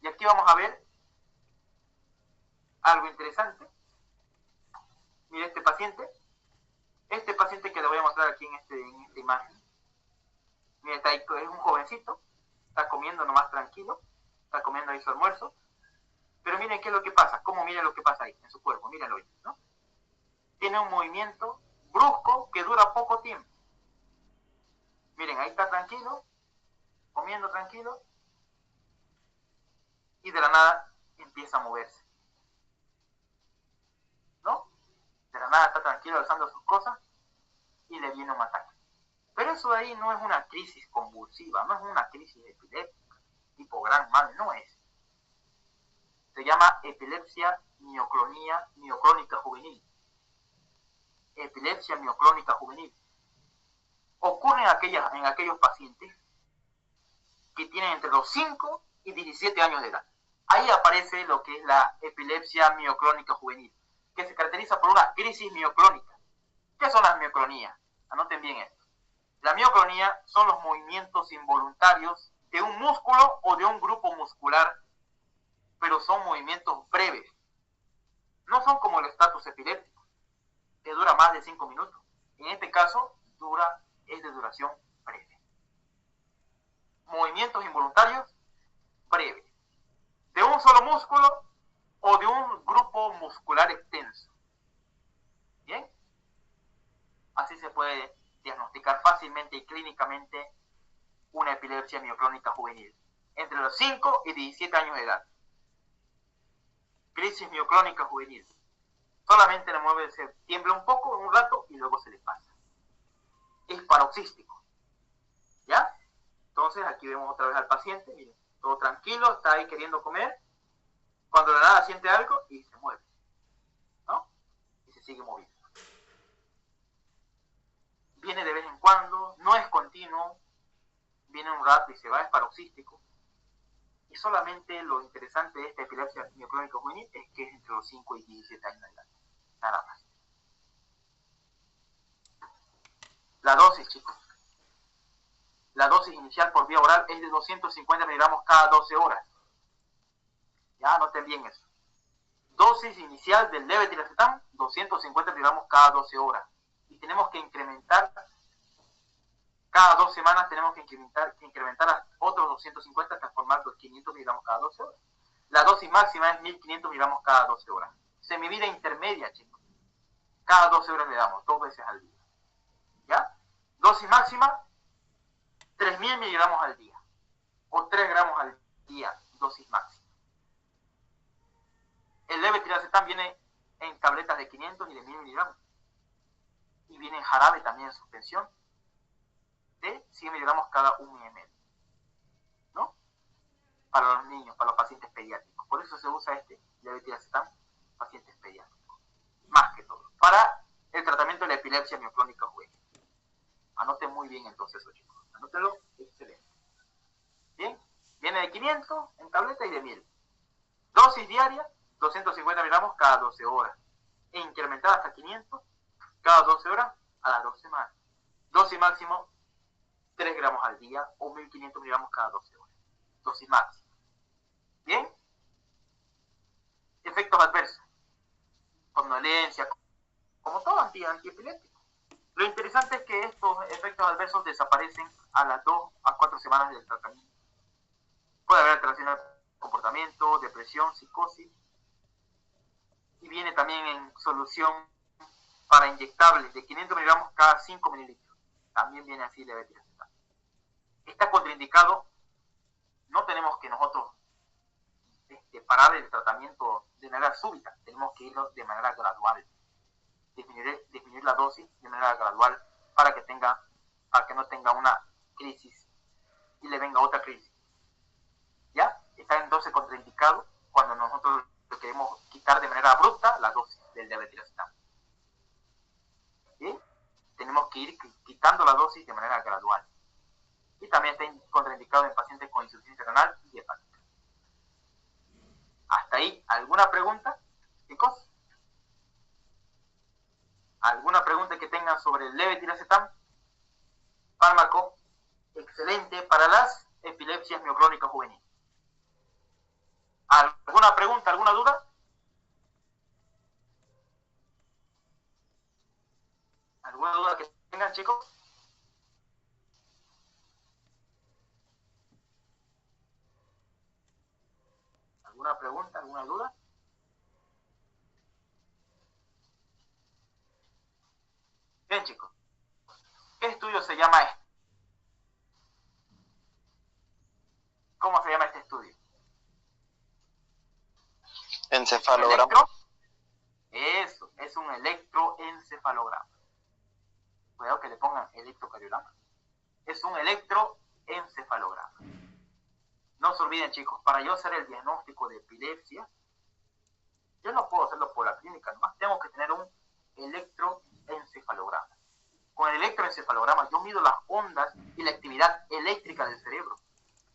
Y aquí vamos a ver algo interesante. Mire este paciente que le voy a mostrar aquí en esta imagen. Mire, está ahí, es un jovencito, está comiendo nomás tranquilo, está comiendo ahí su almuerzo. Pero miren qué es lo que pasa, miren lo que pasa ahí en su cuerpo, mírenlo ahí, ¿no? Tiene un movimiento brusco que dura poco tiempo. Miren, ahí está tranquilo, comiendo tranquilo, y de la nada empieza a moverse, ¿no? De la nada está tranquilo alzando sus cosas y le viene un ataque. Pero eso de ahí no es una crisis convulsiva, no es una crisis epiléptica, tipo gran mal, no es. Se llama epilepsia mioclónica juvenil. Epilepsia mioclónica juvenil. Ocurre en aquellos pacientes que tienen entre los 5 y 17 años de edad. Ahí aparece lo que es la epilepsia mioclónica juvenil, que se caracteriza por una crisis mioclónica. ¿Qué son las mioclonías? Anoten bien esto. La mioclonía son los movimientos involuntarios de un músculo o de un grupo muscular, pero son movimientos breves. No son como el estatus epiléptico, que dura más de 5 minutos. En este caso, es de duración breve. Movimientos involuntarios breves. De un solo músculo o de un grupo muscular extenso. ¿Bien? Así se puede diagnosticar fácilmente y clínicamente una epilepsia mioclónica juvenil entre los 5 y 17 años de edad. Crisis mioclónica juvenil. Solamente le mueve, se tiembla un poco, un rato, y luego se le pasa. Es paroxístico. ¿Ya? Entonces aquí vemos otra vez al paciente, miren, todo tranquilo, está ahí queriendo comer, cuando de la nada siente algo y se mueve, ¿no? Y se sigue moviendo. Viene de vez en cuando, no es continuo, viene un rato y se va, es paroxístico. Y solamente lo interesante de esta epilepsia mioclónica juvenil es que es entre los 5 y 17 años de edad. Nada más. La dosis, chicos. La dosis inicial por vía oral es de 250 miligramos cada 12 horas. Ya, anoten bien eso. Dosis inicial del levetiracetam, 250 miligramos cada 12 horas. Y tenemos que incrementar, cada 2 semanas tenemos que incrementar a otros 250 hasta formar los 500 miligramos cada 12 horas. La dosis máxima es 1500 miligramos cada 12 horas. Semivida intermedia, chicos. Cada 12 horas le damos, 2 veces al día. ¿Ya? Dosis máxima, 3000 miligramos al día. O 3 gramos al día, dosis máxima. El levetiracetam viene en tabletas de 500 y de 1000 miligramos. Y viene en jarabe también en suspensión de 100 miligramos cada 1 ml, ¿no? Para los niños, para los pacientes pediátricos. Por eso se usa levetiracetam, pacientes pediátricos. Más que todo. Para el tratamiento de la epilepsia mioclónica juvenil. Anoten muy bien entonces eso, chicos. Anótenlo, excelente. Bien, viene de 500 en tableta y de 1000. Dosis diaria, 250 miligramos cada 12 horas. E incrementada hasta 500 cada 12 horas a las 2 semanas. Dosis máximo, 3 gramos al día o 1500 miligramos cada 12 horas. Dosis máxima. Bien. Efectos adversos. Somnolencia, como todo antiepiléptico. Lo interesante es que estos efectos adversos desaparecen a las 2 a 4 semanas del tratamiento. Puede haber alteraciones de comportamiento, depresión, psicosis. Y viene también en solución para inyectables de 500 miligramos cada 5 mililitros. También viene así levetiracetam. Está contraindicado. No tenemos que nosotros parar el tratamiento de manera súbita. Tenemos que irlo de manera gradual. Disminuir la dosis de manera gradual para que no tenga una crisis y le venga otra crisis. ¿Ya? Está entonces contraindicado cuando nosotros le queremos quitar de manera abrupta la dosis del levetiracetam. ¿Bien? Tenemos que ir quitando la dosis de manera gradual. Y también está contraindicado en pacientes con insuficiencia renal y hepática. ¿Hasta ahí alguna pregunta, chicos? ¿Alguna pregunta que tengan sobre el levetiracetam? Fármaco excelente para las epilepsias mioclónicas juveniles. ¿Alguna pregunta, alguna duda? ¿Alguna duda que tengan, chicos? ¿Alguna pregunta, alguna duda? Bien, chicos. ¿Qué estudio se llama este? ¿Cómo se llama este estudio? Encefalograma. Eso, es un electroencefalograma. Cuidado que le pongan electrocardiograma. Es un electroencefalograma. No se olviden, chicos, para yo hacer el diagnóstico de epilepsia, yo no puedo hacerlo por la clínica, nomás tengo que tener un electroencefalograma. Con el electroencefalograma yo mido las ondas y la actividad eléctrica del cerebro,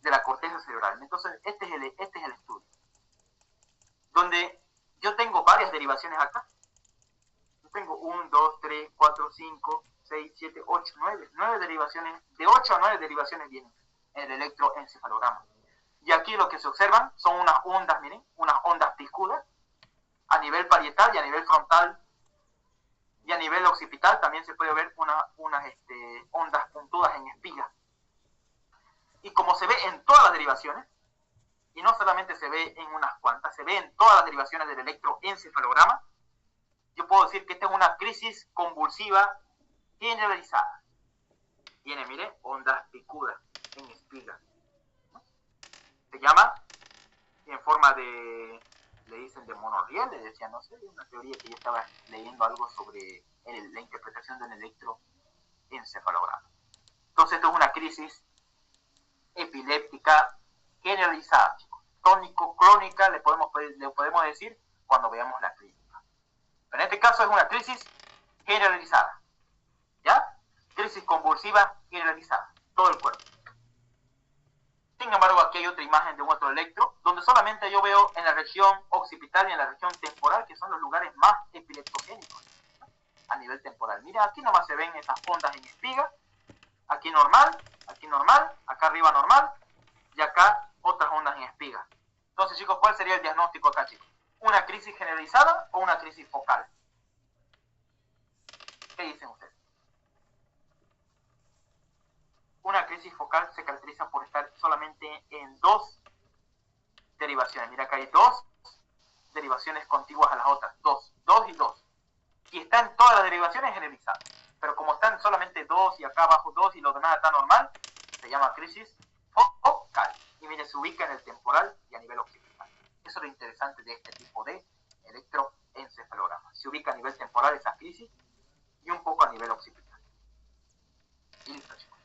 de la corteza cerebral. Entonces, este es el estudio. Donde yo tengo varias derivaciones acá. Yo tengo 1, 2, 3, 4, 5, 6, 7, 8, 9. 9 derivaciones, de 8 a 9 derivaciones vienen en el electroencefalograma. Y aquí lo que se observan son unas ondas, miren, unas ondas picudas a nivel parietal y a nivel frontal y a nivel occipital también se puede ver unas ondas puntudas en espiga. Y como se ve en todas las derivaciones, y no solamente se ve en unas cuantas, se ve en todas las derivaciones del electroencefalograma, yo puedo decir que esta es una crisis convulsiva generalizada. Tiene, mire, ondas picudas en espiga. Se llama en forma de, le dicen de monorriel, le decía, no sé, una teoría que yo estaba leyendo algo sobre la interpretación del electroencefalograma. Entonces esto es una crisis epiléptica generalizada, chicos. Tónico-clónica le podemos decir cuando veamos la clínica. Pero en este caso es una crisis generalizada. ¿Ya? Crisis convulsiva generalizada. Todo el cuerpo. Sin embargo, aquí hay otra imagen de un otro electro, donde solamente yo veo en la región occipital y en la región temporal, que son los lugares más epileptogénicos a nivel temporal. Mira, aquí nomás se ven esas ondas en espiga. Aquí normal, acá arriba normal, y acá otras ondas en espiga. Entonces, chicos, ¿cuál sería el diagnóstico acá, chicos? ¿Una crisis generalizada o una crisis focal? ¿Qué dicen ustedes? Una crisis focal se caracteriza por estar solamente en 2 derivaciones. Mira, acá hay 2 derivaciones contiguas a las otras. 2 y 2. Y está en todas las derivaciones generalizadas. Pero como están solamente 2 y acá abajo 2 y lo demás está normal, se llama crisis focal. Y mire, se ubica en el temporal y a nivel occipital. Eso es lo interesante de este tipo de electroencefalograma. se ubica a nivel temporal esa crisis y un poco a nivel occipital. Y listo, chicos.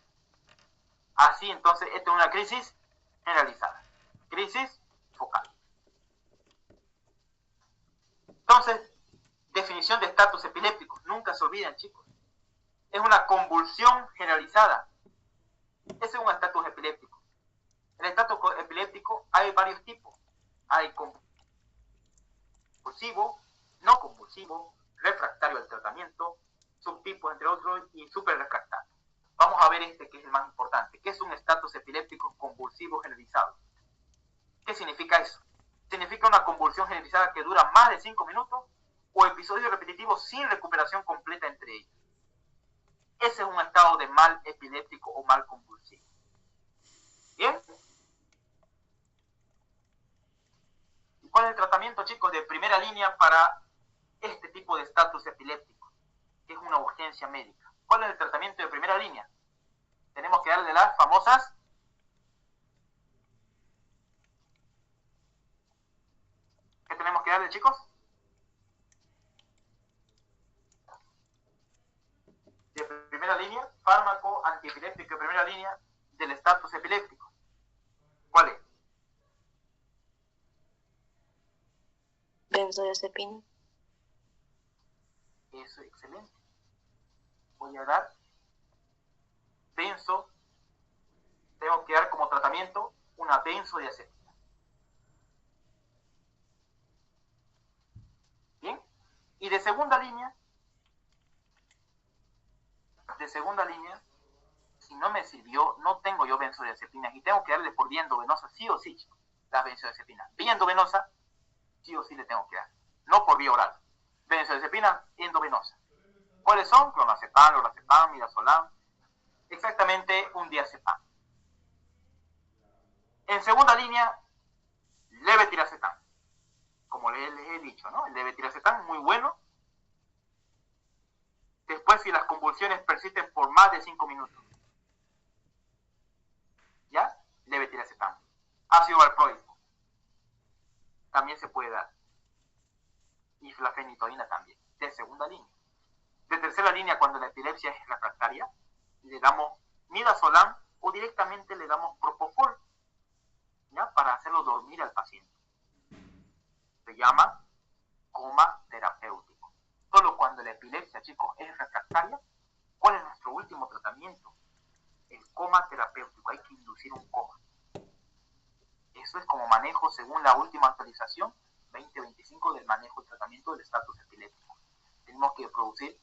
Así entonces, esto es una crisis generalizada. Crisis focal. Entonces, definición de estatus epiléptico. Nunca se olviden, chicos. Es una convulsión generalizada. Ese es un estatus epiléptico. En el estatus epiléptico hay varios tipos. Hay convulsivo, no convulsivo, refractario al tratamiento, subtipos entre otros y superrefractario. Vamos a ver este que es el más importante. ¿Qué es un estatus epiléptico convulsivo generalizado? ¿Qué significa eso? Significa una convulsión generalizada que dura más de 5 minutos o episodios repetitivos sin recuperación completa entre ellos. Ese es un estado de mal epiléptico o mal convulsivo. ¿Bien? ¿Y cuál es el tratamiento, chicos, de primera línea para este tipo de estatus epiléptico? Que es una urgencia médica. ¿Cuál es el tratamiento de primera línea? Tenemos que darle las famosas ¿qué tenemos que darle, chicos? De primera línea, fármaco antiepiléptico de primera línea del estatus epiléptico. ¿Cuál es? Benzodiazepina. Eso es excelente. Voy a dar tengo que dar como tratamiento una benzodiazepina. ¿Bien? Y de segunda línea, si no me sirvió, no tengo yo benzodiazepinas y tengo que darle por vía endovenosa, sí o sí, chicos, la benzodiazepina. Vía endovenosa, sí o sí le tengo que dar, no por vía oral. Benzodiazepina endovenosa. ¿Cuáles son? Clonazepam, lorazepam, midazolam, exactamente un diazepam. En segunda línea, levetiracetam. Como les he dicho, ¿no? El levetiracetam, muy bueno. Después, si las convulsiones persisten por más de 5 minutos. ¿Ya? Levetiracetam. Ácido valproico. También se puede dar. Y flafenitoína también. De segunda línea. De tercera línea, cuando la epilepsia es refractaria, le damos midazolam o directamente le damos propofol, ¿ya? Para hacerlo dormir al paciente. Se llama coma terapéutico. Solo cuando la epilepsia, chicos, es refractaria, ¿cuál es nuestro último tratamiento? El coma terapéutico. Hay que inducir un coma. Eso es como manejo según la última actualización 2025 del manejo y tratamiento del estatus epiléptico. Tenemos que producir,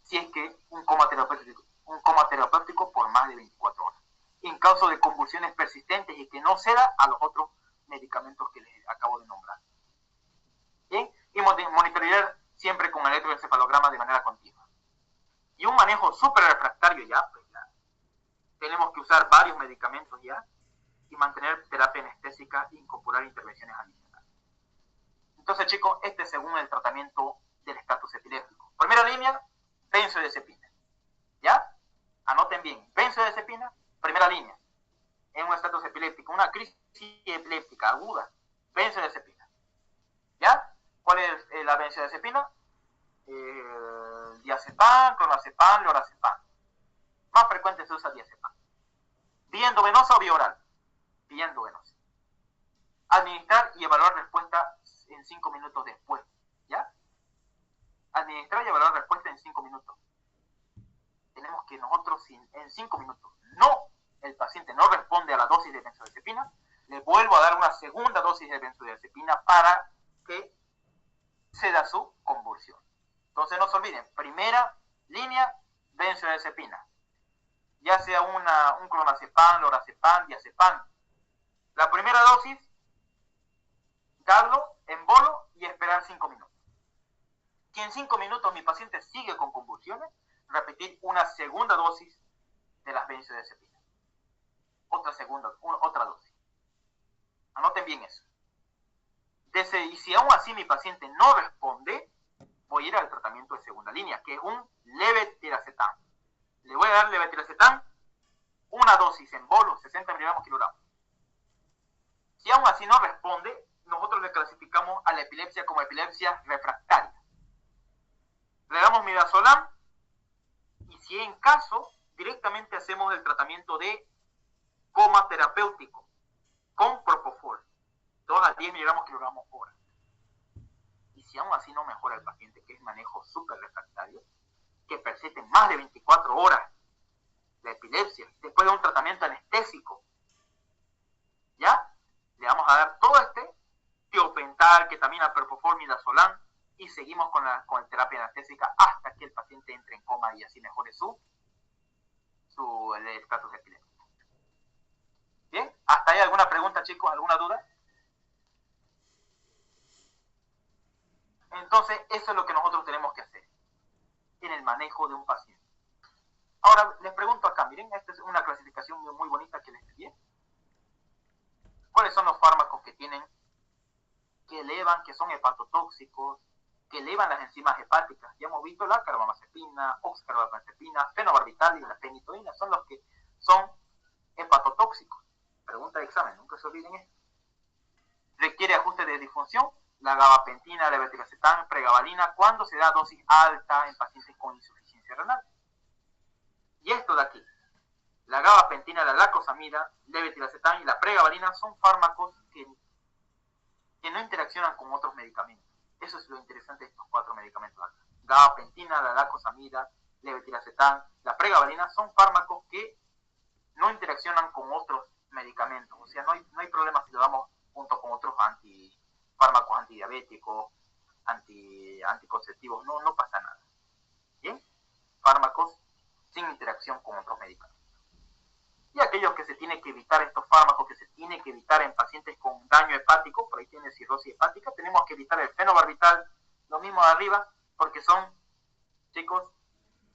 si es que un coma terapéutico por más de 24 horas. En caso de convulsiones persistentes y que no ceda a los otros medicamentos que les acabo de nombrar. ¿Bien? Y monitorear siempre con electroencefalograma de manera continua. Y un manejo súper refractario ya, pues ya tenemos que usar varios medicamentos ya y mantener terapia anestésica e incorporar intervenciones adicionales. Entonces, chicos, este es según el tratamiento del estatus epiléptico. Primera línea, benzodiazepina. ¿Ya? Anoten bien, benzodiazepina, primera línea. En un estatus epiléptico, una crisis epiléptica aguda, benzodiazepina. ¿Ya? ¿Cuál es la benzodiazepina? Diazepam, clonazepam, lorazepam. Más frecuente se usa diazepam. ¿Vía endovenosa o vía oral? Vía endovenosa. Administrar y evaluar respuesta en 5 minutos después. ¿Ya? Administrar y evaluar respuesta en 5 minutos. Tenemos que nosotros, en 5 minutos, el paciente no responde a la dosis de benzodiazepina, le vuelvo a dar una segunda dosis de benzodiazepina para que ceda su convulsión. Entonces no se olviden, primera línea, benzodiazepina. Ya sea un clonazepam, lorazepam, diazepam. La primera dosis, darlo en bolo y esperar 5 minutos. Si en 5 minutos mi paciente sigue con convulsiones, repetir una segunda dosis de las benzodiazepinas. Otra dosis. Anoten bien eso. Y si aún así mi paciente no responde, voy a ir al tratamiento de segunda línea, que es un levetiracetam. Le voy a dar levetiracetam, una dosis en bolo, 60 miligramos kilogramos. Si aún así no responde, nosotros le clasificamos a la epilepsia como epilepsia refractaria. midazolam, y si en caso, directamente hacemos el tratamiento de coma terapéutico con propofol, 2 a 10 miligramos kilogramos hora. Y si aún así no mejora el paciente, que es manejo súper refractario, que persiste más de 24 horas de epilepsia, después de un tratamiento anestésico, ¿ya? Le vamos a dar todo tiopental, ketamina, propofol, midazolam, y seguimos con la terapia anestésica hasta que el paciente entre en coma y así mejore el estatus epiléptico. ¿Bien? ¿Hasta ahí alguna pregunta, chicos? ¿Alguna duda? Entonces, eso es lo que nosotros tenemos que hacer en el manejo de un paciente. Ahora, les pregunto acá, miren, esta es una clasificación muy bonita que les envié. ¿Cuáles son los fármacos que elevan, que son hepatotóxicos, que elevan las enzimas hepáticas? Ya hemos visto la carbamazepina, oxcarbazepina, fenobarbital y la fenitoína, son los que son hepatotóxicos. Pregunta de examen, nunca se olviden esto. Requiere ajuste de disfunción, la gabapentina, la levetiracetam, pregabalina, cuando se da dosis alta en pacientes con insuficiencia renal. Y esto de aquí, la gabapentina, la lacosamida, levetiracetam y la pregabalina son fármacos que no interaccionan con otros medicamentos. Eso es lo interesante de estos 4 medicamentos acá. Gabapentina, la lacosamida, levetiracetam, la pregabalina son fármacos que no interaccionan con otros medicamentos. O sea, no hay problema si lo damos junto con otros fármacos antidiabéticos, anticonceptivos, no pasa nada. ¿Bien? Fármacos sin interacción con otros medicamentos. Y aquellos que se tiene que evitar, estos fármacos que se tiene que evitar en pacientes con daño hepático, por ahí tiene cirrosis hepática, tenemos que evitar el fenobarbital, lo mismo de arriba, porque son, chicos,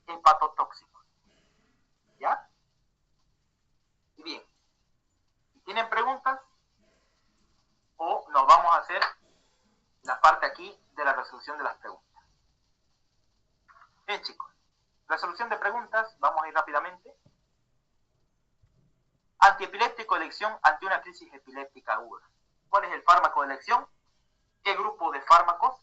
hepatotóxicos. ¿Ya? Y bien, ¿tienen preguntas? O nos vamos a hacer la parte aquí de la resolución de las preguntas. Bien, chicos, resolución de preguntas, vamos a ir rápidamente. Antiepiléptico de elección ante una crisis epiléptica aguda. ¿Cuál es el fármaco de elección? ¿Qué grupo de fármacos?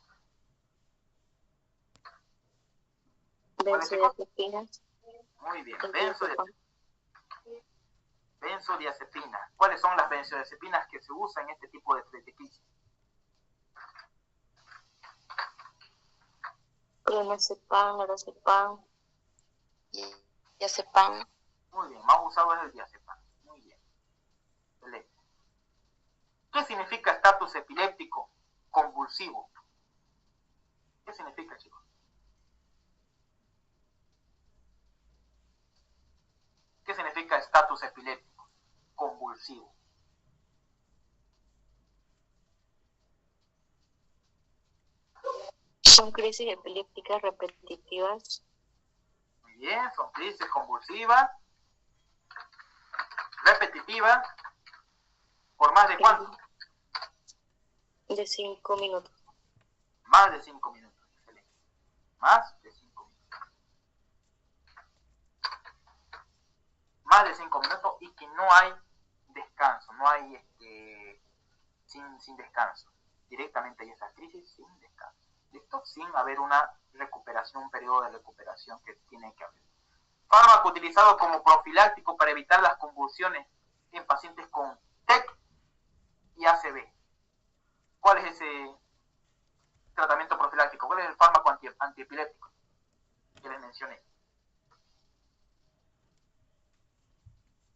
Benzodiazepinas. Muy bien, benzodiazepina. ¿Cuáles son las benzodiazepinas que se usan en este tipo de crisis? Clonazepam, lorazepam, diazepam. Muy bien, más usado es el diazepam. Muy bien. Excelente. ¿Qué significa estatus epiléptico convulsivo? ¿Qué significa, chicos? ¿Qué significa estatus epiléptico convulsivo? Son crisis epilépticas repetitivas. Muy bien, son crisis convulsivas, repetitivas, ¿por más de cuánto? De 5 minutos. Más de 5 minutos, excelente. Más de 5 minutos. Más de 5 minutos y que no hay descanso, no hay sin descanso. Directamente hay esas crisis sin descanso. ¿Listo? Sin haber una recuperación, un periodo de recuperación que tiene que haber. Fármaco utilizado como profiláctico para evitar las convulsiones en pacientes con TEC y ACV. ¿Cuál es ese tratamiento profiláctico? ¿Cuál es el fármaco antiepiléptico que les mencioné?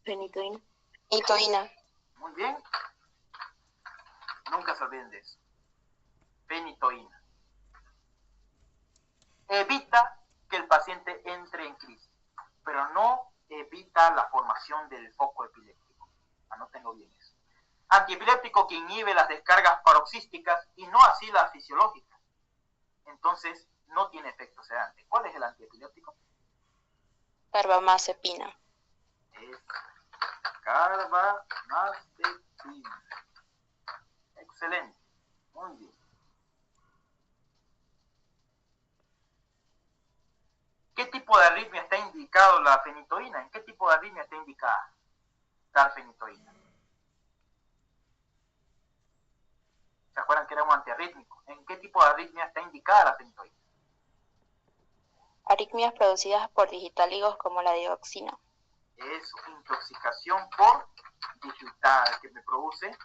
Fenitoína. Fenitoína. Muy bien. Nunca se olviden de eso. Fenitoína. Evita que el paciente entre en crisis, pero no evita la formación del foco epiléptico. Anotenlo bien eso. Antiepiléptico que inhibe las descargas paroxísticas y no así las fisiológicas. Entonces, no tiene efecto sedante. ¿Cuál es el antiepiléptico? Carbamazepina. Es carbamazepina. Excelente. Muy bien. ¿Qué tipo de arritmia está indicado la fenitoína? ¿En qué tipo de arritmia está indicada dar fenitoína? ¿Se acuerdan que era un antiarrítmico? ¿En qué tipo de arritmia está indicada la fenitoína? Arritmias producidas por digitáligos como la dioxina. Es intoxicación por digital que me produce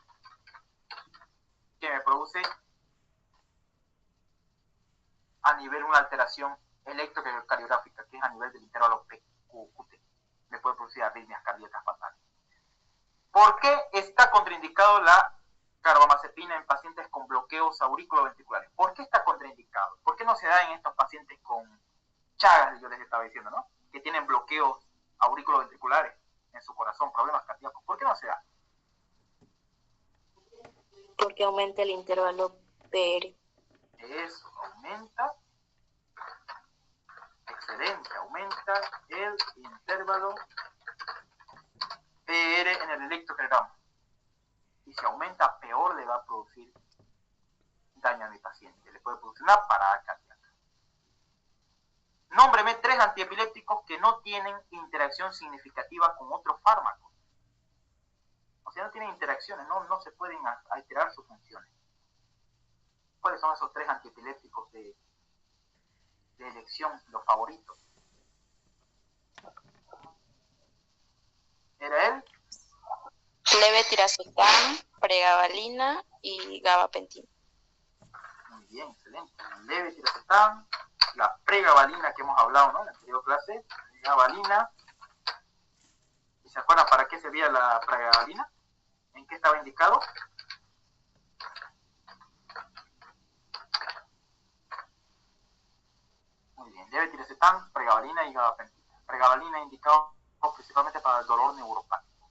a nivel una alteración electrocardiográfica, que es a nivel del intervalo PQT. Me puede producir arritmias cardíacas fatales. ¿Por qué está contraindicado la carbamazepina en pacientes con bloqueos auriculoventriculares? ¿Por qué está contraindicado? ¿Por qué no se da en estos pacientes con Chagas, yo les estaba diciendo, ¿no? Que tienen bloqueos auriculoventriculares en su corazón, problemas cardíacos? ¿Por qué no se da? Porque aumenta el intervalo PR. Eso, aumenta. Excelente, aumenta el intervalo PR en el electrocardiograma. Y si aumenta, peor le va a producir daño a mi paciente. Le puede producir una parada cardíaca. Nómbreme 3 antiepilépticos que no tienen interacción significativa con otros fármacos. O sea, no tienen interacciones, no se pueden alterar sus funciones. ¿Cuáles son esos 3 antiepilépticos de elección, los favoritos? ¿Era él? Levetiracetam, pregabalina y gabapentina. Muy bien, excelente. Levetiracetam, la pregabalina que hemos hablado, ¿no? En la anterior clase, pregabalina. ¿Y se acuerdan para qué servía la pregabalina? ¿En qué estaba indicado? Muy bien, levetiracetam, pregabalina y gabapentina. Pregabalina indicado principalmente para el dolor neuropático.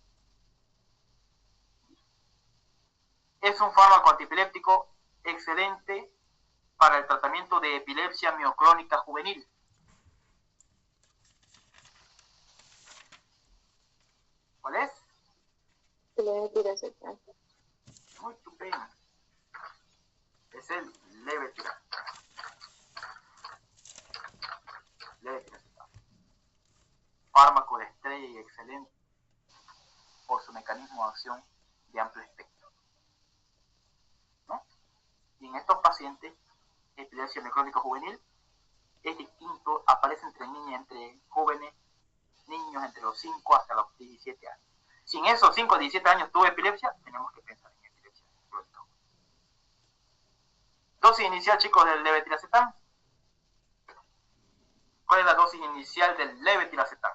Es un fármaco antipiléptico excelente para el tratamiento de epilepsia mioclónica juvenil. ¿Cuál es? Levetiracetam. Muy estupendo. Es el levetiracetam. Fármaco de estrella y excelente por su mecanismo de acción de amplio espectro, ¿no? Y en estos pacientes, epilepsia mioclónica juvenil es distinto, aparece entre jóvenes, niños entre los 5 hasta los 17 años. Si en esos 5 o 17 años tuve epilepsia, tenemos que pensar en epilepsia mioclónica. Dosis inicial, chicos, del levetiracetam. ¿Cuál es la dosis inicial del levetiracetam?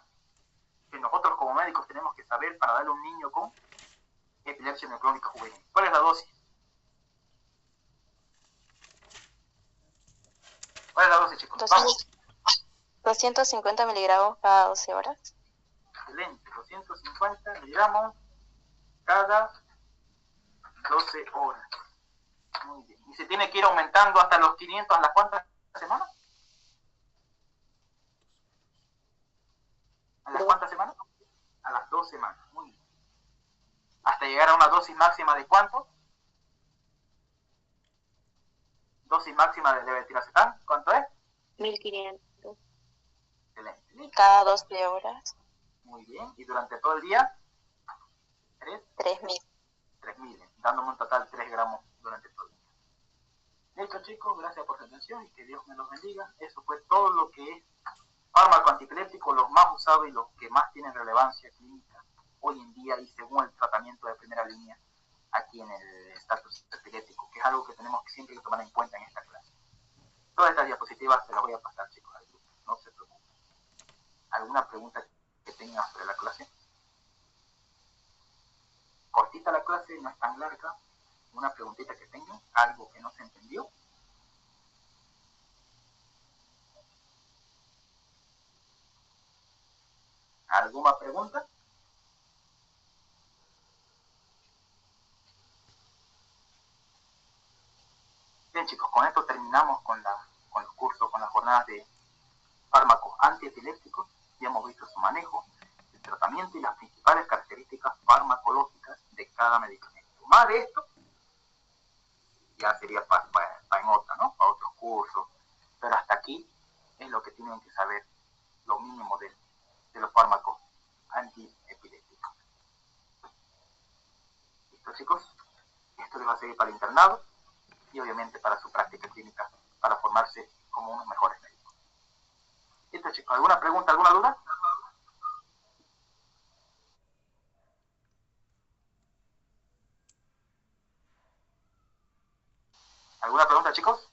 Que nosotros como médicos tenemos que saber para darle a un niño con epilepsia mioclónica juvenil. ¿Cuál es la dosis? ¿Cuál es la dosis, chicos? 250 miligramos cada 12 horas. Excelente, 250 miligramos cada 12 horas. Muy bien. ¿Y se tiene que ir aumentando hasta los 500 a las cuántas semanas? ¿A las cuántas semanas? A las 2 semanas. Muy bien. Hasta llegar a una dosis máxima de ¿cuánto? Dosis máxima de levetiracetam, ¿cuánto es? 1500. Excelente. Cada 12 horas. Muy bien. ¿Y durante todo el día? 3000. 3000, dándome un total de 3 gramos durante todo el día. Listo, chicos, gracias por su atención y que Dios me los bendiga. Eso fue todo lo que es fármaco antipiléptico, los más usados y los que más tienen relevancia clínica hoy en día y según el tratamiento de primera línea aquí en el estatus epiléptico, que es algo que tenemos que siempre tomar en cuenta en esta clase. Todas estas diapositivas se las voy a pasar, chicos, al grupo, no se preocupen. ¿Alguna pregunta que tengan sobre la clase? Cortita la clase, no es tan larga. Una preguntita que tengan, algo que no se entendió. ¿Alguna pregunta? Bien, chicos, con esto terminamos con los cursos, con las jornadas de fármacos antiepilépticos. Ya hemos visto su manejo, el tratamiento y las principales características farmacológicas de cada medicamento. Más de esto ya sería para en otra, ¿no? Para otros cursos. Pero hasta aquí es lo que tienen que saber, lo mínimo de los fármacos antiepilépticos. ¿Listo, chicos? Esto les va a servir para el internado y obviamente para su práctica clínica, para formarse como unos mejores médicos. Listo, chicos. ¿Alguna pregunta, alguna duda? ¿Alguna pregunta, chicos?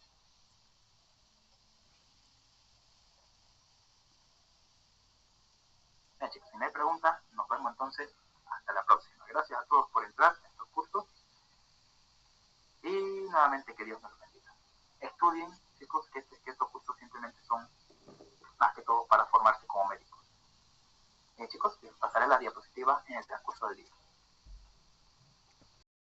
Bien, chicos, si no hay preguntas, nos vemos entonces hasta la próxima. Gracias a todos por entrar en estos cursos y nuevamente que Dios nos bendiga. Estudien, chicos, que estos cursos simplemente son más que todo para formarse como médicos. Chicos, les pasaré la diapositiva en el transcurso del día.